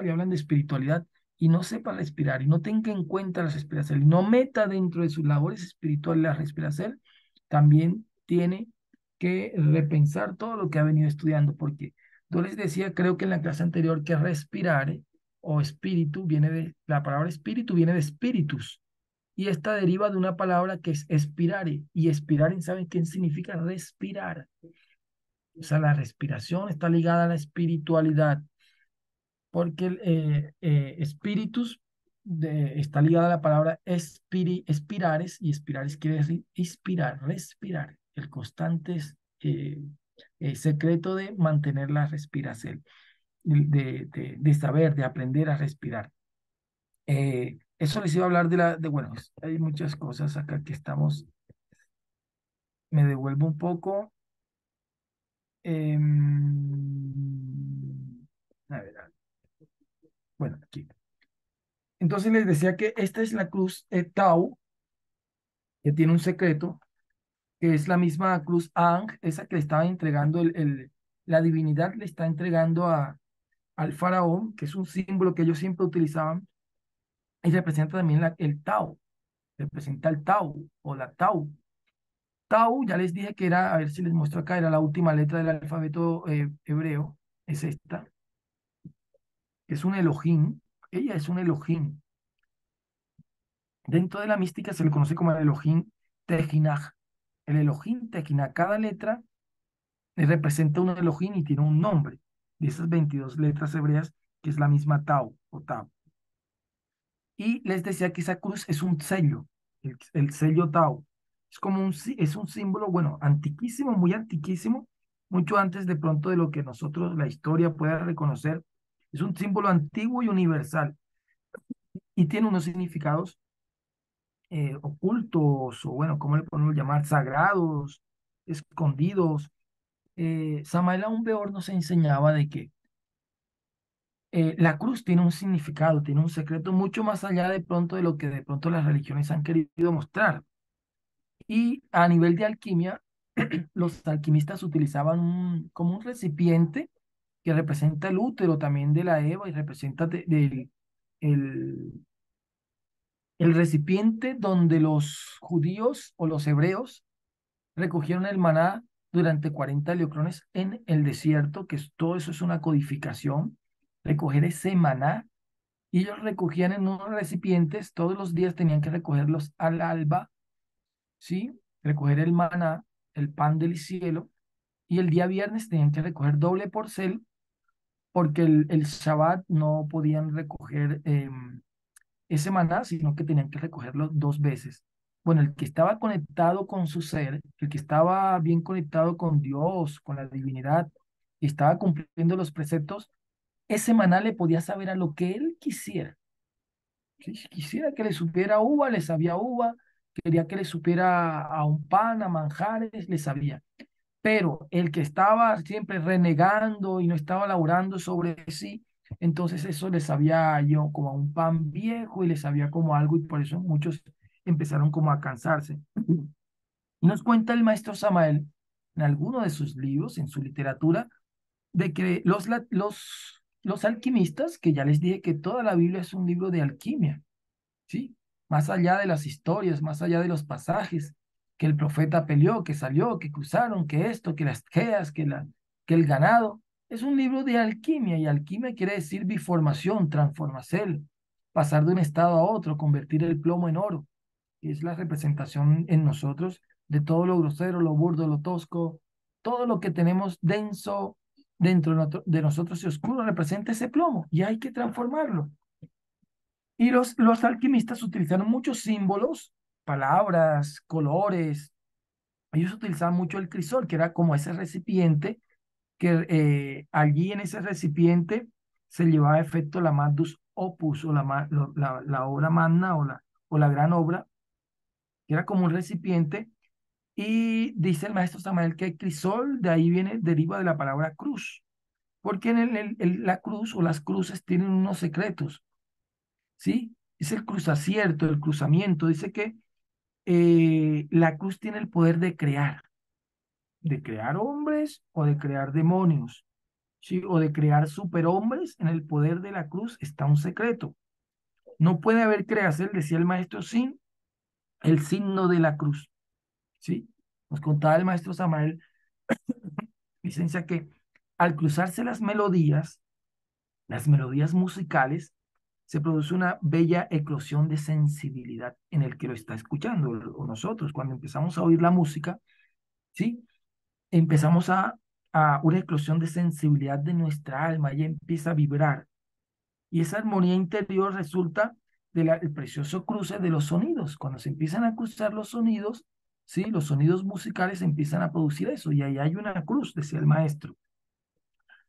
[SPEAKER 2] hablan de espiritualidad y no sepa respirar y no tenga en cuenta la respiración y no meta dentro de sus labores espirituales la respiración, también tiene que repensar todo lo que ha venido estudiando, porque yo les decía, creo que en la clase anterior, que respirar o espíritu la palabra espíritu viene de espíritus. Y esta deriva de una palabra que es expirare. Y expirare, ¿saben qué significa? Respirar. O sea, la respiración está ligada a la espiritualidad, porque espíritus está ligada a la palabra espirares, y espirares quiere decir inspirar, respirar. El constante eh, secreto de mantener la respiración de saber, de aprender a respirar. Eso les iba a hablar bueno, hay muchas cosas acá que me devuelvo un poco. A ver, bueno, aquí. Entonces les decía que esta es la cruz Tau, que tiene un secreto, que es la misma cruz Ang, esa que le estaba entregando la divinidad, le está entregando al faraón, que es un símbolo que ellos siempre utilizaban, y representa también el Tao, representa el Tau o la Tau. Tau, ya les dije que era, a ver si les muestro acá, era la última letra del alfabeto hebreo, es esta, que es un Elohim, ella es un Elohim. Dentro de la mística se le conoce como el Elohim Tejinaj. El Elohim Tejinaj, cada letra representa un Elohim y tiene un nombre de esas 22 letras hebreas, que es la misma Tau o Tau. Y les decía que esa cruz es un sello, el sello Tau. Es como es un símbolo, bueno, antiquísimo, muy antiquísimo, mucho antes de pronto de lo que nosotros, la historia, pueda reconocer. Es un símbolo antiguo y universal y tiene unos significados ocultos, o bueno, ¿cómo le podemos llamar? Sagrados, escondidos. Samael aún peor nos enseñaba de que la cruz tiene un significado, tiene un secreto mucho más allá de pronto de lo que de pronto las religiones han querido mostrar. Y a nivel de alquimia, los alquimistas utilizaban como un recipiente que representa el útero también de la Eva y representa el, el recipiente donde los judíos o los hebreos recogieron el maná durante 40 leocrones en el desierto, todo eso es una codificación, recoger ese maná, y ellos recogían en unos recipientes, todos los días tenían que recogerlos al alba, ¿sí? Recoger el maná, el pan del cielo, y el día viernes tenían que recoger doble porcel, porque el Shabbat no podían recoger ese maná, sino que tenían que recogerlo dos veces. Bueno, el que estaba conectado con su ser, el que estaba bien conectado con Dios, con la divinidad, y estaba cumpliendo los preceptos, ese maná le podía saber a lo que él quisiera. Si quisiera que le supiera uva, le sabía uva, quería que le supiera a un pan, a manjares, le sabía. Pero el que estaba siempre renegando y no estaba laburando sobre sí, entonces eso le sabía yo como a un pan viejo y le sabía como algo, y por eso muchos empezaron como a cansarse. Y nos cuenta el maestro Samael en alguno de sus libros, en su literatura, de que los alquimistas, que ya les dije que toda la Biblia es un libro de alquimia, ¿sí? Más allá de las historias, más allá de los pasajes, que el profeta peleó, que salió, que cruzaron, que esto, que las geas, que el ganado. Es un libro de alquimia, y alquimia quiere decir biformación, transformación, pasar de un estado a otro, convertir el plomo en oro. Y es la representación en nosotros de todo lo grosero, lo burdo, lo tosco, todo lo que tenemos denso dentro de nosotros y oscuro representa ese plomo, y hay que transformarlo. Y los alquimistas utilizaron muchos símbolos, palabras, colores. Ellos utilizaban mucho el crisol, que era como ese recipiente, que allí en ese recipiente se llevaba a efecto la Magnus Opus, o la obra magna, o la gran obra, que era como un recipiente. Y dice el maestro Samael que el crisol de ahí viene, deriva de la palabra cruz, porque en la cruz o las cruces tienen unos secretos. ¿Sí? Es el cruzacierto, el cruzamiento. Dice que la cruz tiene el poder de crear hombres o de crear demonios, ¿sí? O de crear superhombres. En el poder de la cruz está un secreto. No puede haber creación, decía el maestro, sin el signo de la cruz, ¿sí? Nos contaba el maestro Samael, licencia, que al cruzarse las melodías musicales, se produce una bella eclosión de sensibilidad en el que lo está escuchando, o nosotros, cuando empezamos a oír la música, ¿sí? Empezamos a una eclosión de sensibilidad de nuestra alma, y empieza a vibrar. Y esa armonía interior resulta del precioso cruce de los sonidos. Cuando se empiezan a cruzar los sonidos, ¿sí? Los sonidos musicales empiezan a producir eso, y ahí hay una cruz, decía el maestro.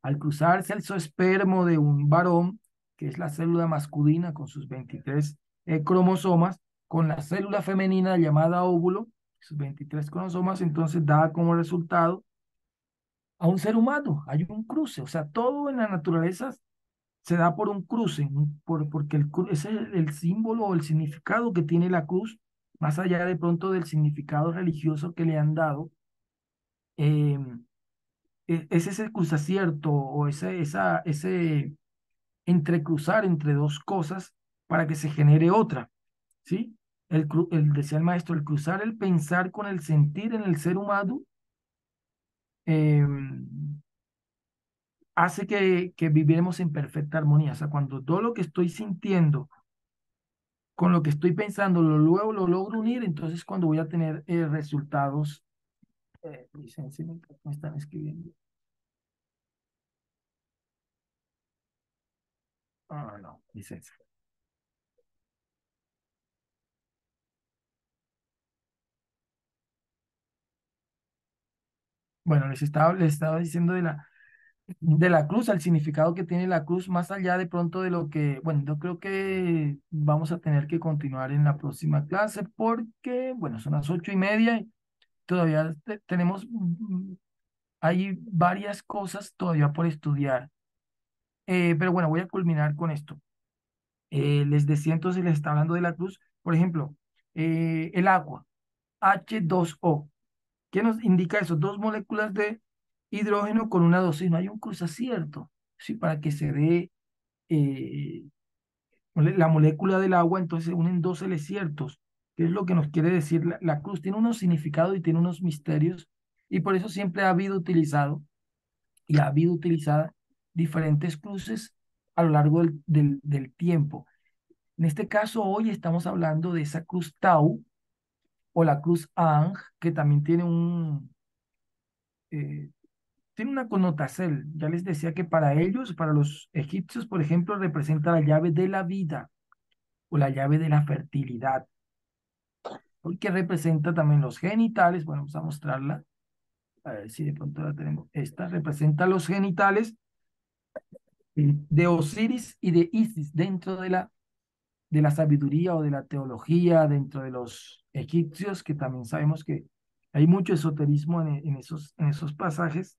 [SPEAKER 2] Al cruzarse el zoospermo de un varón, que es la célula masculina con sus 23 cromosomas, con la célula femenina llamada óvulo, sus 23 cromosomas, entonces da como resultado a un ser humano. Hay un cruce, o sea, todo en la naturaleza se da por un cruce, porque ese es el símbolo o el significado que tiene la cruz, más allá de pronto del significado religioso que le han dado. eh, es ese cruzacierto, o ese entrecruzar entre dos cosas para que se genere otra, ¿sí? Decía el maestro, el cruzar el pensar con el sentir en el ser humano eh, hace que viviremos en perfecta armonía. O sea, cuando todo lo que estoy sintiendo con lo que estoy pensando, luego lo logro unir, entonces cuando voy a tener resultados, licencia, me están escribiendo. Ah, no, licencia. Bueno, les estaba diciendo de la cruz, al significado que tiene la cruz, más allá de pronto de lo que, bueno, yo creo que vamos a tener que continuar en la próxima clase porque, bueno, son las 8:30 y todavía tenemos, hay varias cosas todavía por estudiar. Pero bueno, voy a culminar con esto. Les decía entonces, les está hablando de la cruz, por ejemplo, el agua, H2O. ¿Qué nos indica eso? Dos moléculas de hidrógeno con una dosis. No hay un cruzacierto, ¿sí? Para que se dé la molécula del agua, entonces se unen dos L-ciertos. ¿Qué es lo que nos quiere decir la cruz? Tiene unos significados y tiene unos misterios, y por eso siempre ha habido utilizado y ha habido utilizada diferentes cruces a lo largo del tiempo. En este caso, hoy estamos hablando de esa cruz Tau o la cruz Ang, que también eh, tiene una connotación. Ya les decía que para ellos, para los egipcios, por ejemplo, representa la llave de la vida o la llave de la fertilidad, porque representa también los genitales. Bueno, vamos a mostrarla, a ver si de pronto la tenemos. Esta representa los genitales de Osiris y de Isis dentro de la sabiduría o de la teología, dentro de los egipcios, que también sabemos que hay mucho esoterismo en esos pasajes,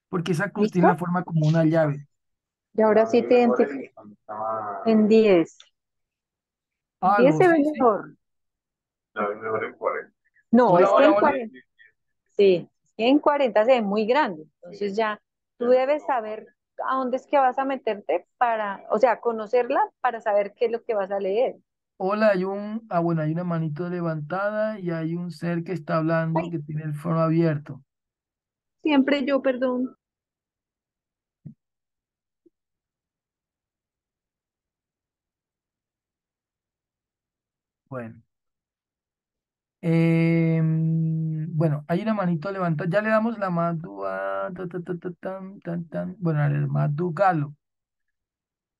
[SPEAKER 2] porque esa cruz tiene la
[SPEAKER 3] ¿Listo?
[SPEAKER 2] forma como una llave.
[SPEAKER 3] Y ahora sí te identifico. En 10. En 10
[SPEAKER 2] Algo,
[SPEAKER 3] se ve
[SPEAKER 2] sí, sí.
[SPEAKER 3] mejor. No,
[SPEAKER 2] Hola,
[SPEAKER 3] es que
[SPEAKER 2] hola,
[SPEAKER 3] en
[SPEAKER 2] hola.
[SPEAKER 3] 40. Sí, es que en 40 se ve muy grande. Entonces ya tú debes saber a dónde es que vas a meterte para, o sea, conocerla para saber qué es lo que vas a leer.
[SPEAKER 2] Hola, bueno, hay una manito levantada y hay un ser que está hablando
[SPEAKER 3] Ay,
[SPEAKER 2] que tiene el foro abierto.
[SPEAKER 3] siempre yo, perdón.
[SPEAKER 2] Bueno, bueno, hay una manito levantada. Ya le damos la madu a bueno, al madu galo.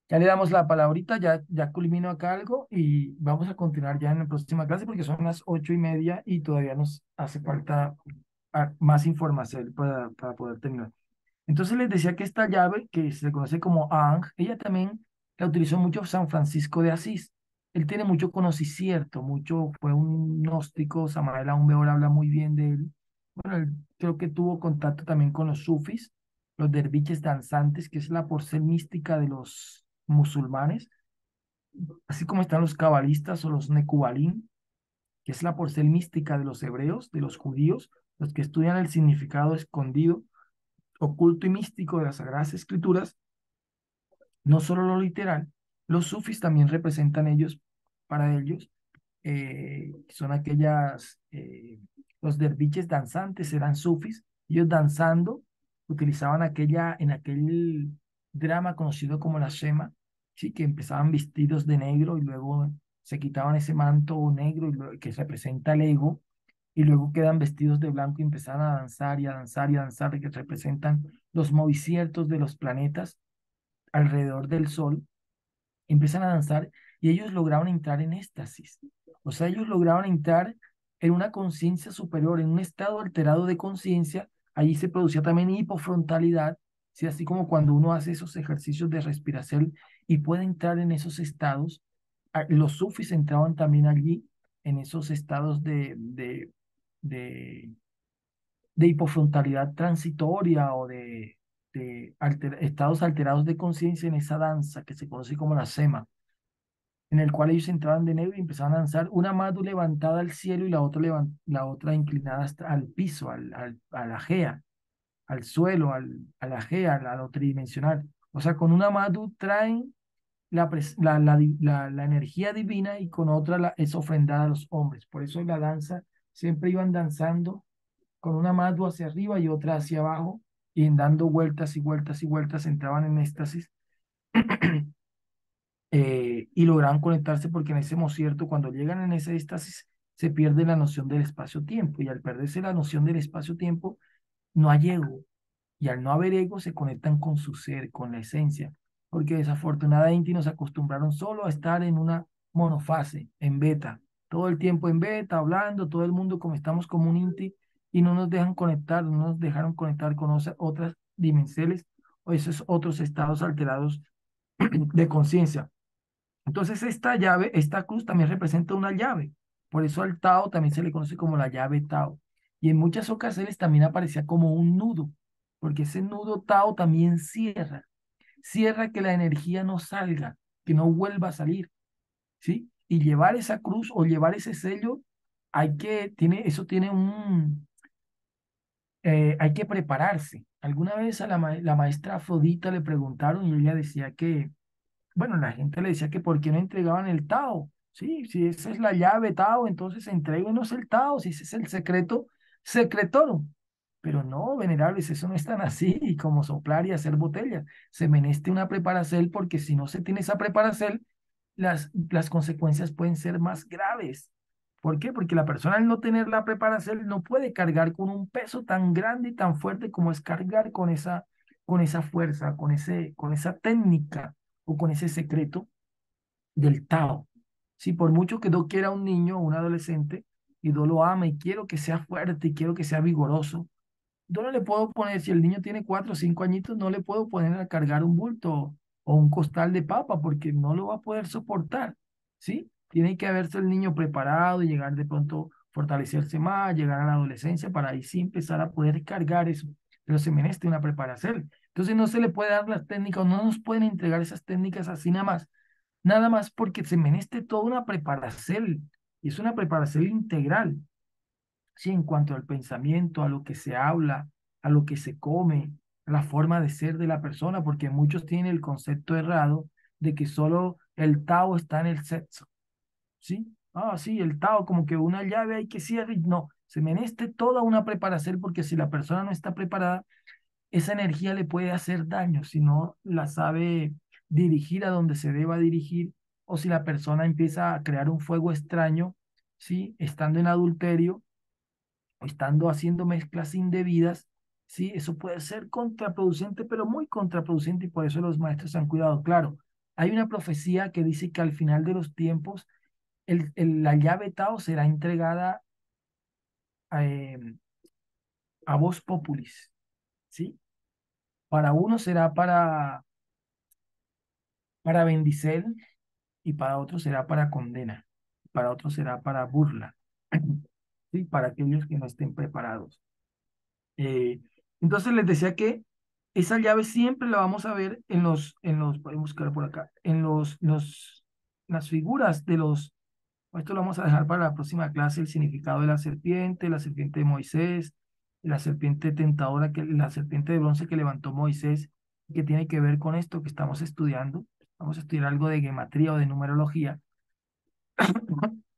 [SPEAKER 2] Ya le damos la palabrita, ya culmino acá algo y vamos a continuar ya en la próxima clase porque son las 8:30 y todavía nos hace falta más información para poder terminar. Entonces les decía que esta llave, que se conoce como Ang, ella también la utilizó mucho San Francisco de Asís. Él tiene mucho conocimiento, fue un gnóstico, Samael Aun Weor habla muy bien de él. Bueno, él creo que tuvo contacto también con los sufis, los derviches danzantes, que es la porción mística de los musulmanes, así como están los cabalistas o los necubalín, que es la porción mística de los hebreos, de los judíos, los que estudian el significado escondido, oculto y místico de las Sagradas Escrituras, no solo lo literal. Los sufis también representan ellos, para ellos, son los derviches danzantes eran sufis, ellos danzando utilizaban en aquel drama conocido como la Shema, ¿sí? Que empezaban vestidos de negro y luego se quitaban ese manto negro que representa el ego y luego quedan vestidos de blanco y empezaban a danzar y a danzar y a danzar, que representan los movimientos de los planetas alrededor del Sol, empiezan a danzar y ellos lograban entrar en éxtasis. O sea, ellos lograban entrar en una conciencia superior, en un estado alterado de conciencia. Allí se producía también hipofrontalidad, ¿sí? Así como cuando uno hace esos ejercicios de respiración y puede entrar en esos estados. Los sufis entraban también allí en esos estados de, de hipofrontalidad transitoria o de estados alterados de conciencia en esa danza que se conoce como la sema, en el cual ellos entraban de negro y empezaban a danzar, una mano levantada al cielo y la otra inclinada hasta al piso, a la gea, al suelo, a la gea, a lo tridimensional. O sea, con una mano traen la energía divina y con otra es ofrendada a los hombres. Por eso en la danza siempre iban danzando con una mano hacia arriba y otra hacia abajo, y en dando vueltas y vueltas y vueltas entraban en éxtasis y lograban conectarse porque en ese cierto, cuando llegan en ese éxtasis, se pierde la noción del espacio-tiempo y al perderse la noción del espacio-tiempo, no hay ego y al no haber ego se conectan con su ser, con la esencia, porque desafortunadamente nos acostumbraron solo a estar en una monofase, en beta, todo el tiempo en beta, hablando, todo el mundo como estamos como un inti y no nos dejan conectar, no nos dejaron conectar con otras dimensionales o esos otros estados alterados de conciencia. Entonces, esta llave, esta cruz también representa una llave. Por eso al Tao también se le conoce como la llave Tao. Y en muchas ocasiones también aparecía como un nudo, porque ese nudo Tao también cierra. Cierra que la energía no salga, que no vuelva a salir, ¿sí? Y llevar esa cruz o llevar ese sello, eso tiene hay que prepararse. Alguna vez a la maestra Afrodita le preguntaron y ella decía que bueno, la gente le decía que por qué no entregaban el Tao. Sí, si esa es la llave Tao, entonces entréguenos el Tao, si ese es el secreto, secretorum. Pero no, venerables, eso no es tan así como soplar y hacer botellas. Se meneste una preparacel porque si no se tiene esa preparacel, las consecuencias pueden ser más graves. ¿Por qué? Porque la persona al no tener la preparacel no puede cargar con un peso tan grande y tan fuerte como es cargar con esa fuerza, con esa técnica o con ese secreto del Tao. Si por mucho que yo quiera un niño o un adolescente y yo lo ama y quiero que sea fuerte y quiero que sea vigoroso, yo no le puedo poner, si el niño tiene 4 o 5 añitos, no le puedo poner a cargar un bulto o un costal de papa porque no lo va a poder soportar, ¿sí? Tiene que haberse el niño preparado y llegar de pronto, fortalecerse más, llegar a la adolescencia para ahí sí empezar a poder cargar eso, pero se merece una preparación. Entonces no se le puede dar las técnicas, no nos pueden entregar esas técnicas así nada más porque se meneste toda una preparación y es una preparación integral. Sí, en cuanto al pensamiento, a lo que se habla, a lo que se come, a la forma de ser de la persona, porque muchos tienen el concepto errado de que solo el Tao está en el sexo, ¿sí? Ah, sí, el Tao, como que una llave hay que cierre, no, se meneste toda una preparación, porque si la persona no está preparada, esa energía le puede hacer daño si no la sabe dirigir a donde se deba dirigir, o si la persona empieza a crear un fuego extraño, ¿sí? Estando en adulterio o estando haciendo mezclas indebidas, ¿sí? Eso puede ser contraproducente, pero muy contraproducente, y por eso los maestros han cuidado. Claro, hay una profecía que dice que al final de los tiempos la llave Tao será entregada a voz populis, ¿sí? Para uno será para bendicer y para otro será para condena, para otro será para burla, ¿sí? Para aquellos que no estén preparados. Eh, entonces les decía que esa llave siempre la vamos a ver podemos buscar por acá, las figuras de esto lo vamos a dejar para la próxima clase, el significado de la serpiente de Moisés, la serpiente tentadora, la serpiente de bronce que levantó Moisés, que tiene que ver con esto que estamos estudiando. Vamos a estudiar algo de gematría o de numerología.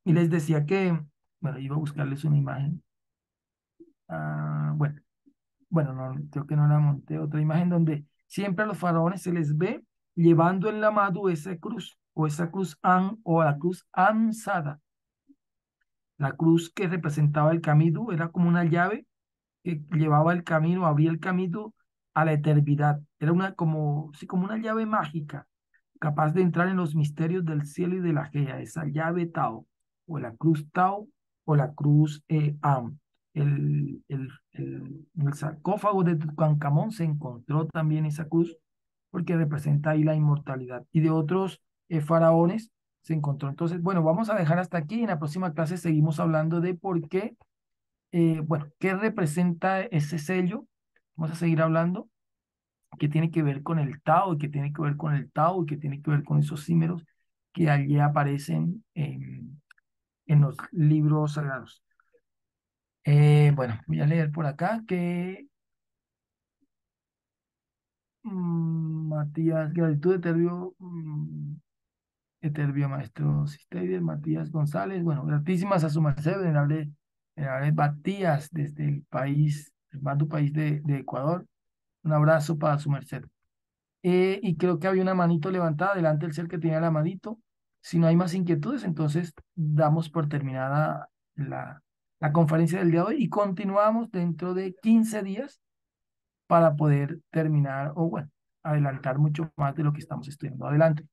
[SPEAKER 2] Y les decía que, bueno, iba a buscarles una imagen. Bueno. Bueno, no, creo que no la monté, otra imagen donde siempre a los faraones se les ve llevando en la mano esa cruz, o esa cruz o la cruz ansada. La cruz que representaba el camino era como una llave que llevaba el camino, abría el camino a la eternidad. Era sí, como una llave mágica, capaz de entrar en los misterios del cielo y de la Gea, esa llave Tao, o la cruz Tao, o la cruz Am. El sarcófago de Tutankamón se encontró también esa cruz, porque representa ahí la inmortalidad. Y de otros faraones se encontró. Entonces, bueno, vamos a dejar hasta aquí. En la próxima clase seguimos hablando de por qué bueno, ¿qué representa ese sello? Vamos a seguir hablando, qué tiene que ver con el Tao, y qué tiene que ver con el Tao, y qué tiene que ver con esos símbolos que allí aparecen en los libros sagrados. Bueno, voy a leer por acá que Matías, gratitud Eterbio Maestro Sisterio, Matías González, bueno, gratísimas a su merced, venerable Matías, desde el país, el hermano país de Ecuador. Un abrazo para su merced. Y creo que había una manito levantada delante del ser que tenía la manito. Si no hay más inquietudes, entonces damos por terminada la conferencia del día de hoy y continuamos dentro de 15 días para poder terminar o, bueno, adelantar mucho más de lo que estamos estudiando. Adelante.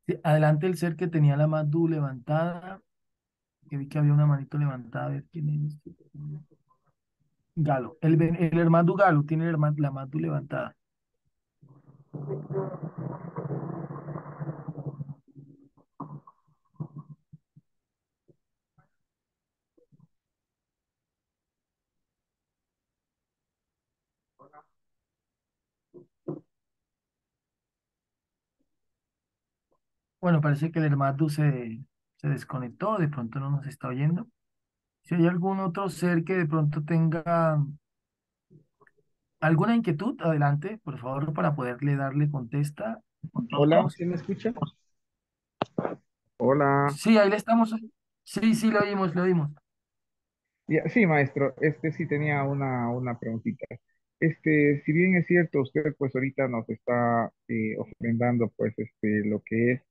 [SPEAKER 2] Sí, adelante el ser que tenía la mano levantada, que vi que había una manito levantada, a ver quién es. Galo, el hermano Galo tiene la mano levantada. Bueno, parece que el hermano se desconectó, de pronto no nos está oyendo. Si hay algún otro ser que de pronto tenga alguna inquietud, adelante, por favor, para poderle darle contesta.
[SPEAKER 4] Hola,
[SPEAKER 2] Vamos.
[SPEAKER 4] ¿sí me escucha? Hola.
[SPEAKER 2] Sí, ahí le estamos. Sí, sí, lo oímos, lo oímos.
[SPEAKER 4] Sí, maestro, sí tenía una preguntita. Si bien es cierto, usted pues ahorita nos está ofrendando pues lo que es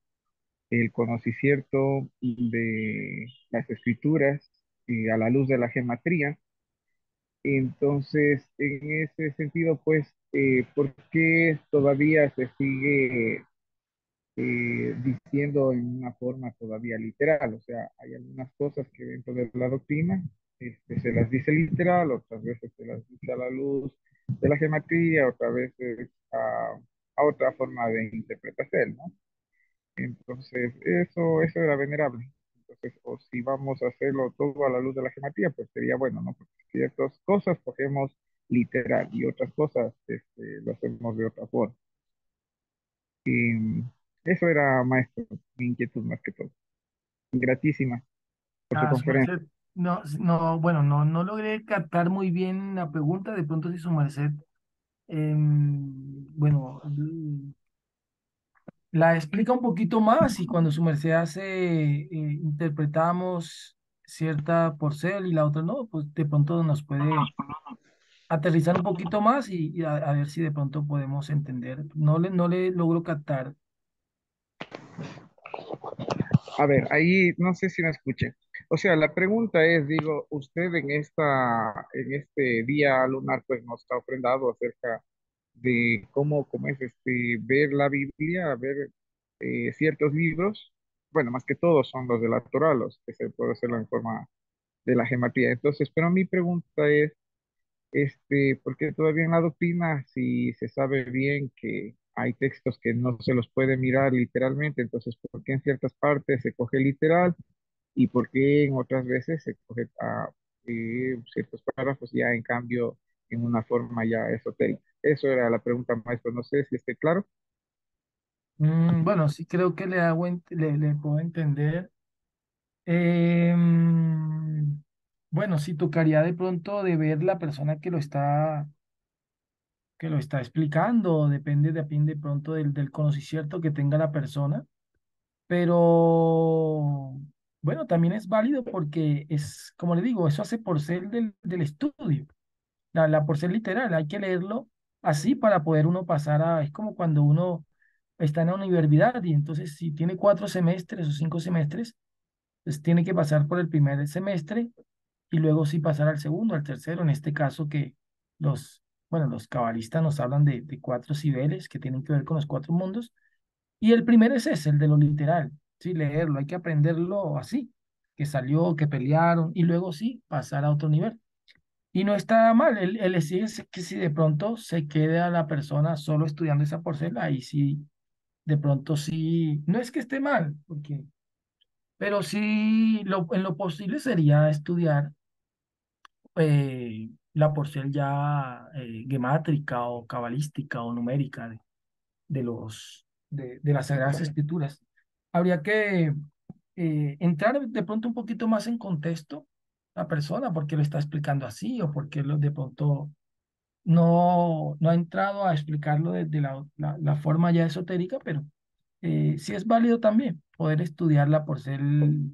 [SPEAKER 4] el conocimiento de las escrituras y a la luz de la gematría, entonces en ese sentido pues, ¿por qué todavía se sigue diciendo en una forma todavía literal? O sea, hay algunas cosas que dentro de la doctrina se las dice literal, otras veces se las dice a la luz de la geometría, otras veces a otra forma de interpretación, ¿no? Entonces, eso era venerable. Entonces, o si vamos a hacerlo todo a la luz de la geometría, pues sería bueno, ¿no? Porque ciertas cosas cogemos literal y otras cosas lo hacemos de otra forma. Y eso era, maestro, mi inquietud más que todo. Gratísima por su
[SPEAKER 2] Ah, su
[SPEAKER 4] conferencia.
[SPEAKER 2] merced. No, no, bueno, no logré captar muy bien la pregunta. De pronto, si su merced, bueno, la explica un poquito más y cuando su merced hace, interpretamos cierta porcel y la otra no, pues de pronto nos puede aterrizar un poquito más y a ver si de pronto podemos entender. No le logro captar.
[SPEAKER 4] A ver, ahí no sé si me escuché. O sea, la pregunta es, digo, usted en este día lunar, pues nos está ofrendado acerca de cómo es ver la Biblia, ver ciertos libros. Bueno, más que todos son los de la Torah, los que se puede hacerlo en forma de la gematría. Entonces, pero mi pregunta es, porque todavía en la doctrina, si se sabe bien que hay textos que no se los puede mirar literalmente, entonces, ¿por qué en ciertas partes se coge literal y por qué en otras veces se coge ciertos párrafos ya en cambio en una forma ya esotérica? Eso era la pregunta, maestro. No sé si esté claro.
[SPEAKER 2] Bueno, sí creo que le puedo entender. Em, bueno, sí tocaría de pronto de ver la persona que lo está explicando, depende de pronto del conocimiento que tenga la persona, pero bueno, también es válido porque es, como le digo, eso hace por ser del estudio, por ser literal, hay que leerlo así para poder uno pasar es como cuando uno está en la universidad y entonces si tiene 4 semestres o 5 semestres, pues tiene que pasar por el primer semestre y luego sí pasar al segundo, al tercero, en este caso que los cabalistas nos hablan de 4 niveles que tienen que ver con los 4 mundos, y el primero es ese, el de lo literal, sí, leerlo, hay que aprenderlo así, que salió, que pelearon, y luego sí, pasar a otro nivel. Y no está mal, el sí es que si de pronto se queda la persona solo estudiando esa porcela, ahí sí, de pronto sí, no es que esté mal, pero sí, en lo posible sería estudiar la porción ya gemátrica o cabalística o numérica de las Sagradas Escrituras. Habría que entrar de pronto un poquito más en contexto la persona, por qué lo está explicando así o por qué de pronto no ha entrado a explicarlo desde la forma ya esotérica, pero sí es válido también poder estudiarla por ser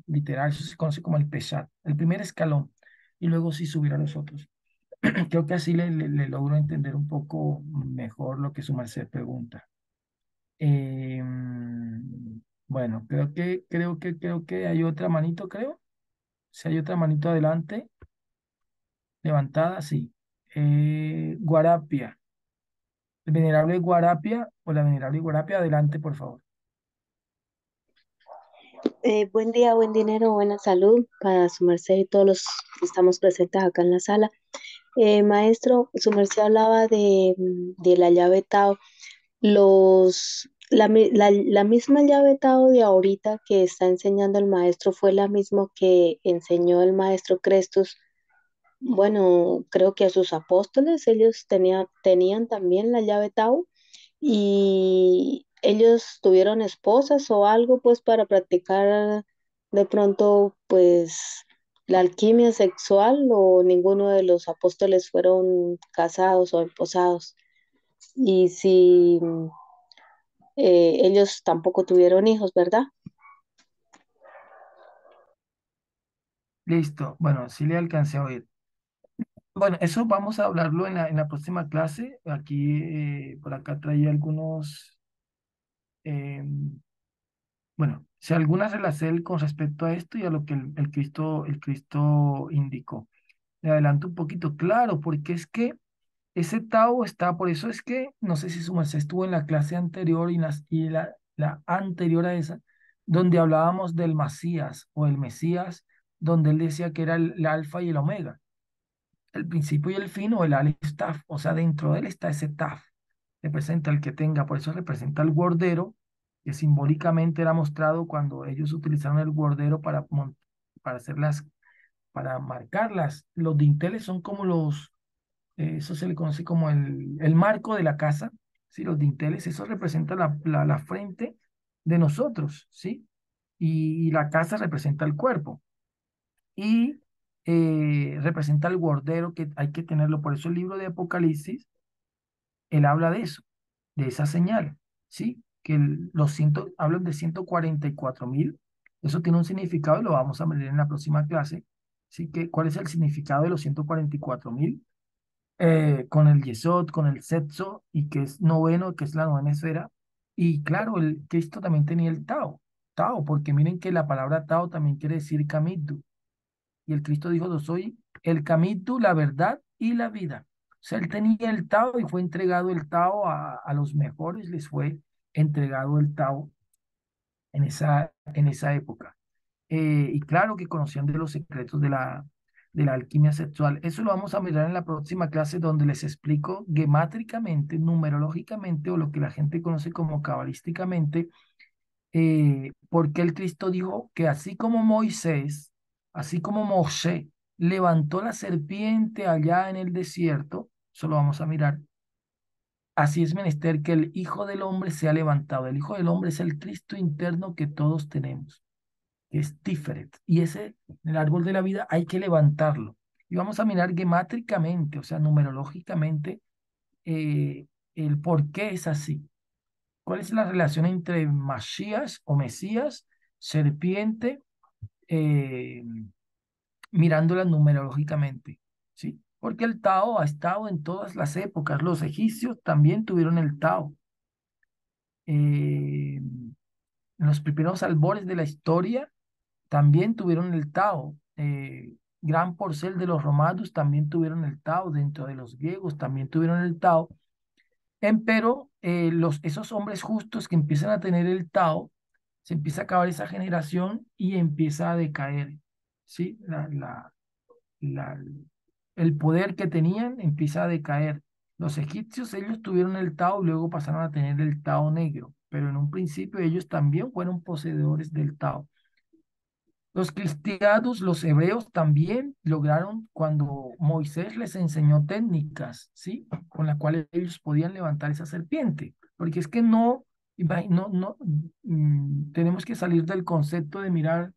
[SPEAKER 2] literal, eso se conoce como el Peshat, el primer escalón, y luego sí subir a los otros. Creo que así le logro entender un poco mejor lo que su merced pregunta. Bueno, creo que hay otra manito, creo. Si hay otra manito adelante, levantada, sí. Guarapia. El venerable Guarapia o la venerable Guarapia, adelante, por favor.
[SPEAKER 5] Buen día, buen dinero, buena salud para su merced y todos los que estamos presentes acá en la sala. Maestro, su merced hablaba de la llave Tao. La misma llave Tao de ahorita que está enseñando el maestro fue la misma que enseñó el maestro Crestus. Bueno, creo que a sus apóstoles ellos tenían también la llave Tao y ellos tuvieron esposas o algo pues para practicar de pronto pues la alquimia sexual o ninguno de los apóstoles fueron casados o esposados. Y si ellos tampoco tuvieron hijos, ¿verdad?
[SPEAKER 2] Listo. Bueno, sí le alcancé a oír. Bueno, eso vamos a hablarlo en la próxima clase. Aquí, por acá traía algunos, bueno, si alguna relación con respecto a esto y a lo que el Cristo indicó. Le adelanto un poquito, claro, porque es que ese Tao está, por eso es que, no sé si su merced estuvo en la clase anterior y la anterior a esa, donde hablábamos del Masías o el Mesías, donde él decía que era el alfa y el omega, el principio y el fin o el Aleph Taf, o sea, dentro de él está ese Taf, representa el que tenga, por eso representa el Wordero, que simbólicamente era mostrado cuando ellos utilizaron el Wordero para hacerlas, para marcarlas. Los dinteles son como eso se le conoce como el marco de la casa, ¿sí? Los dinteles, eso representa la frente de nosotros, ¿sí? Y la casa representa el cuerpo y representa el bordero que hay que tenerlo. Por eso el libro de Apocalipsis, él habla de eso, de esa señal, ¿sí? Que hablan de 144.000. Eso tiene un significado y lo vamos a ver en la próxima clase. ¿Sí? ¿Cuál es el significado de los 144.000? Con el Yesod, con el Setzo, y que es noveno, que es la novena esfera. Y claro, el Cristo también tenía el Tao, Tao, porque miren que la palabra Tao también quiere decir Kamitu. Y el Cristo dijo, yo soy el Kamitu, la verdad y la vida. O sea, él tenía el Tao y fue entregado el Tao a los mejores, les fue entregado el Tao en esa época. Y claro que conocían de los secretos de la alquimia sexual. Eso lo vamos a mirar en la próxima clase donde les explico gemátricamente, numerológicamente o lo que la gente conoce como cabalísticamente, por qué el Cristo dijo que así como Moisés, así como Moshe levantó la serpiente allá en el desierto, eso lo vamos a mirar. Así es menester que el Hijo del Hombre sea levantado. El Hijo del Hombre es el Cristo interno que todos tenemos, que es Tiferet. Y el árbol de la vida, hay que levantarlo. Y vamos a mirar gemátricamente, o sea, numerológicamente, eh, el por qué es así. ¿Cuál es la relación entre Masías o Mesías, serpiente, eh, mirándola numerológicamente? ¿Sí? Porque el Tao ha estado en todas las épocas. Los egipcios también tuvieron el Tao. En los primeros albores de la historia, también tuvieron el Tao. Gran porcel de los romanos también tuvieron el Tao, dentro de los griegos también tuvieron el Tao. Empero, esos hombres justos que empiezan a tener el Tao, se empieza a acabar esa generación y empieza a decaer, ¿sí? La- el poder que tenían empieza a decaer. Los egipcios, ellos tuvieron el Tao y luego pasaron a tener el Tao negro, pero en un principio ellos también fueron poseedores del Tao. Los cristianos, los hebreos también lograron cuando Moisés les enseñó técnicas, ¿sí? Con las cuales ellos podían levantar esa serpiente. Porque es que tenemos que salir del concepto de mirar,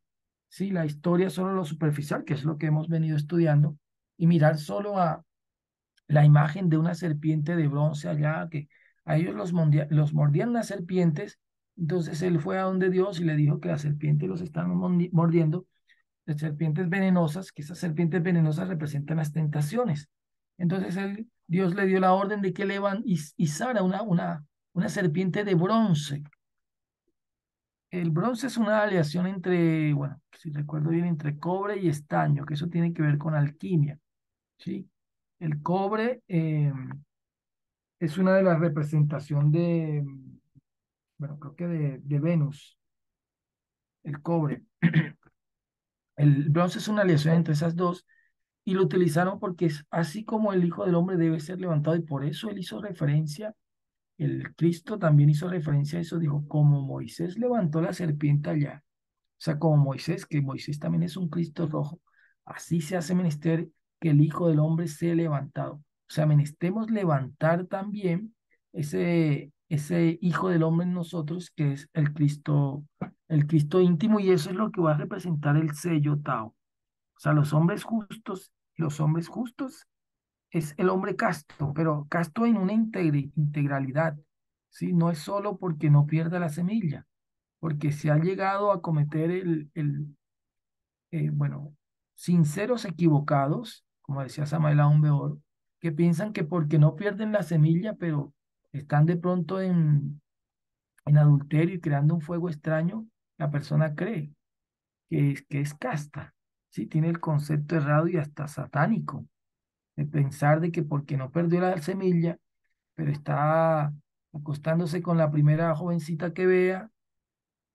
[SPEAKER 2] sí, la historia solo lo superficial, que es lo que hemos venido estudiando, y mirar solo a la imagen de una serpiente de bronce allá, que a ellos los mordían las serpientes. Entonces él fue a donde Dios y le dijo que las serpientes los estaban mordiendo, las serpientes venenosas, que esas serpientes venenosas representan las tentaciones. Entonces Dios le dio la orden de que le izara una serpiente de bronce. El bronce es una aleación entre, bueno, si recuerdo bien, entre cobre y estaño, que eso tiene que ver con alquimia, ¿sí? El cobre es una de las representaciones de, bueno, creo que de Venus, el cobre. El bronce es una aleación entre esas dos y lo utilizaron porque es así como el Hijo del Hombre debe ser levantado y por eso él hizo referencia, el Cristo también hizo referencia a eso, dijo, como Moisés levantó la serpiente allá, o sea, como Moisés, que Moisés también es un Cristo rojo, así se hace menester que el Hijo del Hombre sea levantado. O sea, menestemos levantar también ese Hijo del Hombre en nosotros, que es el Cristo íntimo, y eso es lo que va a representar el sello Tao. O sea, los hombres justos es el hombre casto, pero casto en una integralidad, ¿sí? No es solo porque no pierda la semilla, porque se ha llegado a cometer bueno, sinceros equivocados, como decía Samael Aun, que piensan que porque no pierden la semilla, pero están de pronto en adulterio y creando un fuego extraño, la persona cree que es casta, ¿sí? Tiene el concepto errado y hasta satánico de pensar de que porque no perdió la semilla, pero está acostándose con la primera jovencita que vea,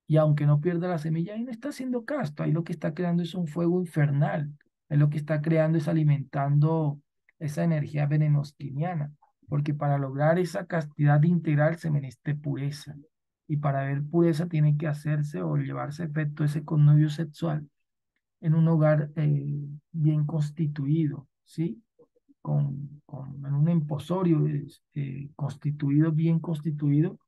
[SPEAKER 2] y aunque no pierda la semilla, ahí no está haciendo casto, ahí lo que está creando es un fuego infernal, ahí lo que está creando es alimentando esa energía venenosquiniana, porque para lograr esa castidad integral se menester pureza, y para ver pureza tiene que hacerse o llevarse a efecto ese connubio sexual en un hogar bien constituido, ¿sí? En un emposorio constituido, bien constituido,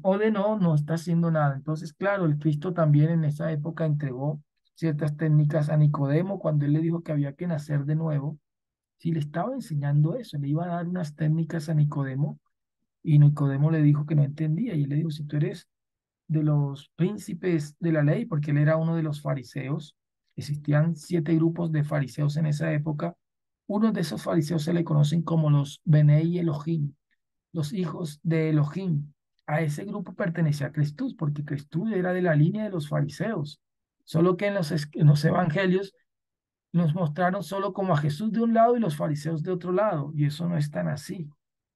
[SPEAKER 2] o de no, no está haciendo nada. Entonces, claro, el Cristo también en esa época entregó ciertas técnicas a Nicodemo cuando él le dijo que había que nacer de nuevo. Sí, le estaba enseñando eso, le iba a dar unas técnicas a Nicodemo y Nicodemo le dijo que no entendía y él le dijo, si tú eres de los príncipes de la ley, porque él era uno de los fariseos. Existían 7 grupos de fariseos en esa época. Uno de esos fariseos se le conocen como los Benei Elohim, los hijos de Elohim. A ese grupo pertenecía Cristus, porque Cristus era de la línea de los fariseos. Solo que en los evangelios nos mostraron solo como a Jesús de un lado y los fariseos de otro lado, y eso no es tan así,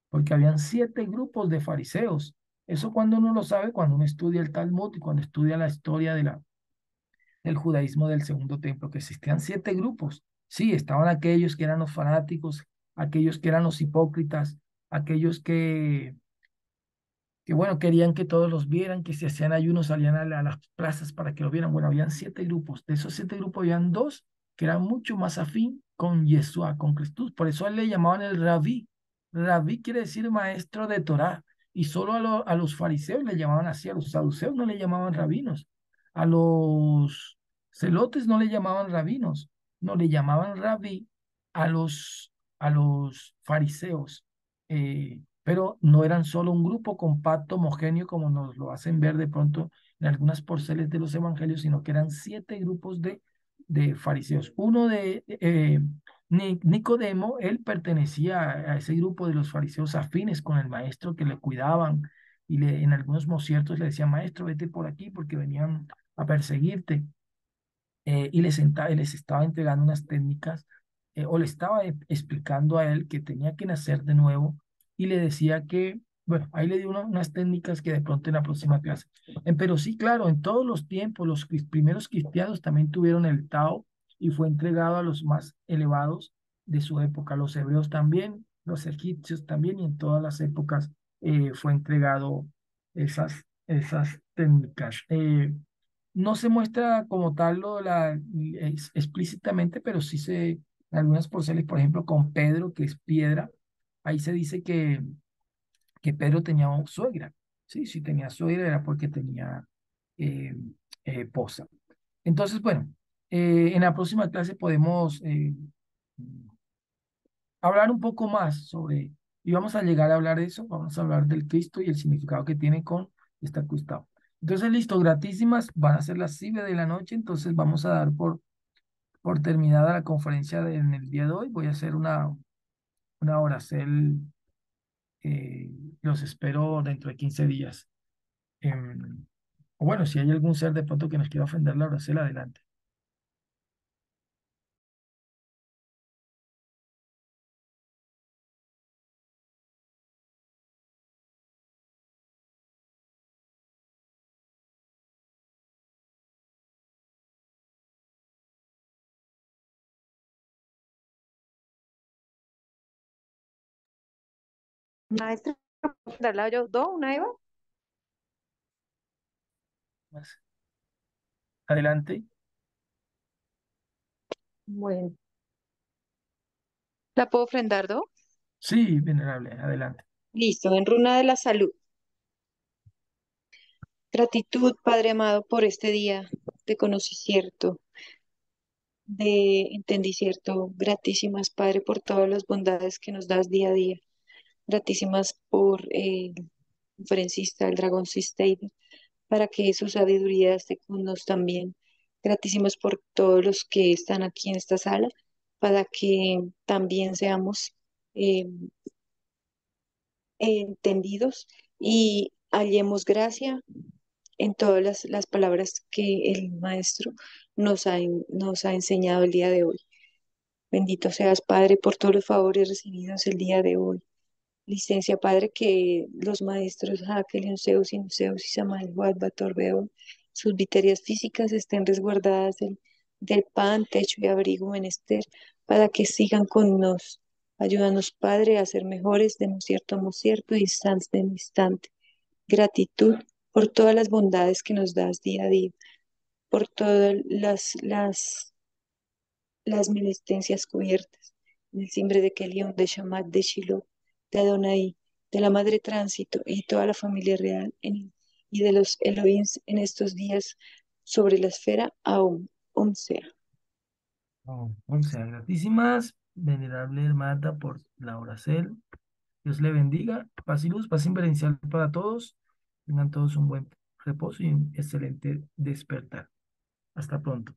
[SPEAKER 2] porque habían 7 grupos de fariseos. Eso cuando uno lo sabe, cuando uno estudia el Talmud y cuando estudia la historia del judaísmo del segundo templo, que existían 7 grupos. Sí, estaban aquellos que eran los fanáticos, aquellos que eran los hipócritas, aquellos que bueno, querían que todos los vieran, que si hacían ayunos salían a las plazas para que lo vieran. Bueno, habían 7 grupos. De esos 7 grupos habían dos que eran mucho más afín con Yeshua, con Jesús. Por eso a él le llamaban el rabí. Rabí quiere decir maestro de Torá. Y solo a los fariseos le llamaban así, a los saduceos no le llamaban rabinos. A los celotes no le llamaban rabinos, no le llamaban rabí a los fariseos. Pero no eran solo un grupo compacto, homogéneo, como nos lo hacen ver de pronto en algunas porceles de los evangelios, sino que eran 7 grupos de fariseos. Uno de Nicodemo, él pertenecía a ese grupo de los fariseos afines con el maestro que le cuidaban y en algunos conciertos le decía, maestro, vete por aquí porque venían a perseguirte y les estaba entregando unas técnicas o le estaba explicando a él que tenía que nacer de nuevo y le decía que, bueno, ahí le dio unas técnicas que de pronto en la próxima clase. Pero sí, claro, en todos los tiempos los primeros cristianos también tuvieron el Tao y fue entregado a los más elevados de su época, los hebreos también, los egipcios también, y en todas las épocas fue entregado esas técnicas. No se muestra como tal explícitamente, pero sí en algunas porciones, por ejemplo, con Pedro, que es piedra, ahí se dice que Pedro tenía suegra. Sí, sí tenía suegra, era porque tenía eh, posa. Entonces, bueno, en la próxima clase podemos hablar un poco más y vamos a llegar a hablar de eso, vamos a hablar del Cristo y el significado que tiene con esta cruzado. Entonces, listo, gratísimas, van a ser las 7 de la noche, entonces vamos a dar por terminada la conferencia en el día de hoy. Voy a hacer una oracel, eh, los espero dentro de 15 días. O bueno, si hay algún ser de pronto que nos quiera ofender la oracel, adelante.
[SPEAKER 3] Maestra, ¿puedo darla yo dos, una Eva?
[SPEAKER 2] Más. Adelante.
[SPEAKER 3] Bueno, ¿la puedo ofrendar, do?
[SPEAKER 2] Sí, venerable, adelante.
[SPEAKER 3] Listo, en runa de la salud. Gratitud, Padre amado, por este día. Te conocí cierto, entendí cierto. Gratísimas, Padre, por todas las bondades que nos das día a día. Gratísimas por el conferencista, el dragón Cisteide, para que su sabiduría esté con nos también. Gratísimos por todos los que están aquí en esta sala, para que también seamos eh, entendidos y hallemos gracia en todas las palabras que el Maestro nos ha enseñado el día de hoy. Bendito seas, Padre, por todos los favores recibidos el día de hoy. Licencia, Padre, que los maestros Hakelion, Zeus, Zeus y Samael, Walva, Torbeo, sus viterias físicas estén resguardadas del pan, techo y abrigo menester, para que sigan con nos. Ayúdanos, Padre, a ser mejores de mo cierto, instante en instante. Gratitud por todas las bondades que nos das día a día, por todas las menestencias cubiertas, en el simbre de Kelión, de Shamat, de Shiloh, de Adonai, de la Madre Tránsito y toda la familia real y de los Elohims en estos días sobre la esfera aún, sea.
[SPEAKER 2] Oh, 11 gratísimas, venerable hermana por la oracel. Dios le bendiga. Paz y luz, paz inverencial para todos. Tengan todos un buen reposo y un excelente despertar. Hasta pronto.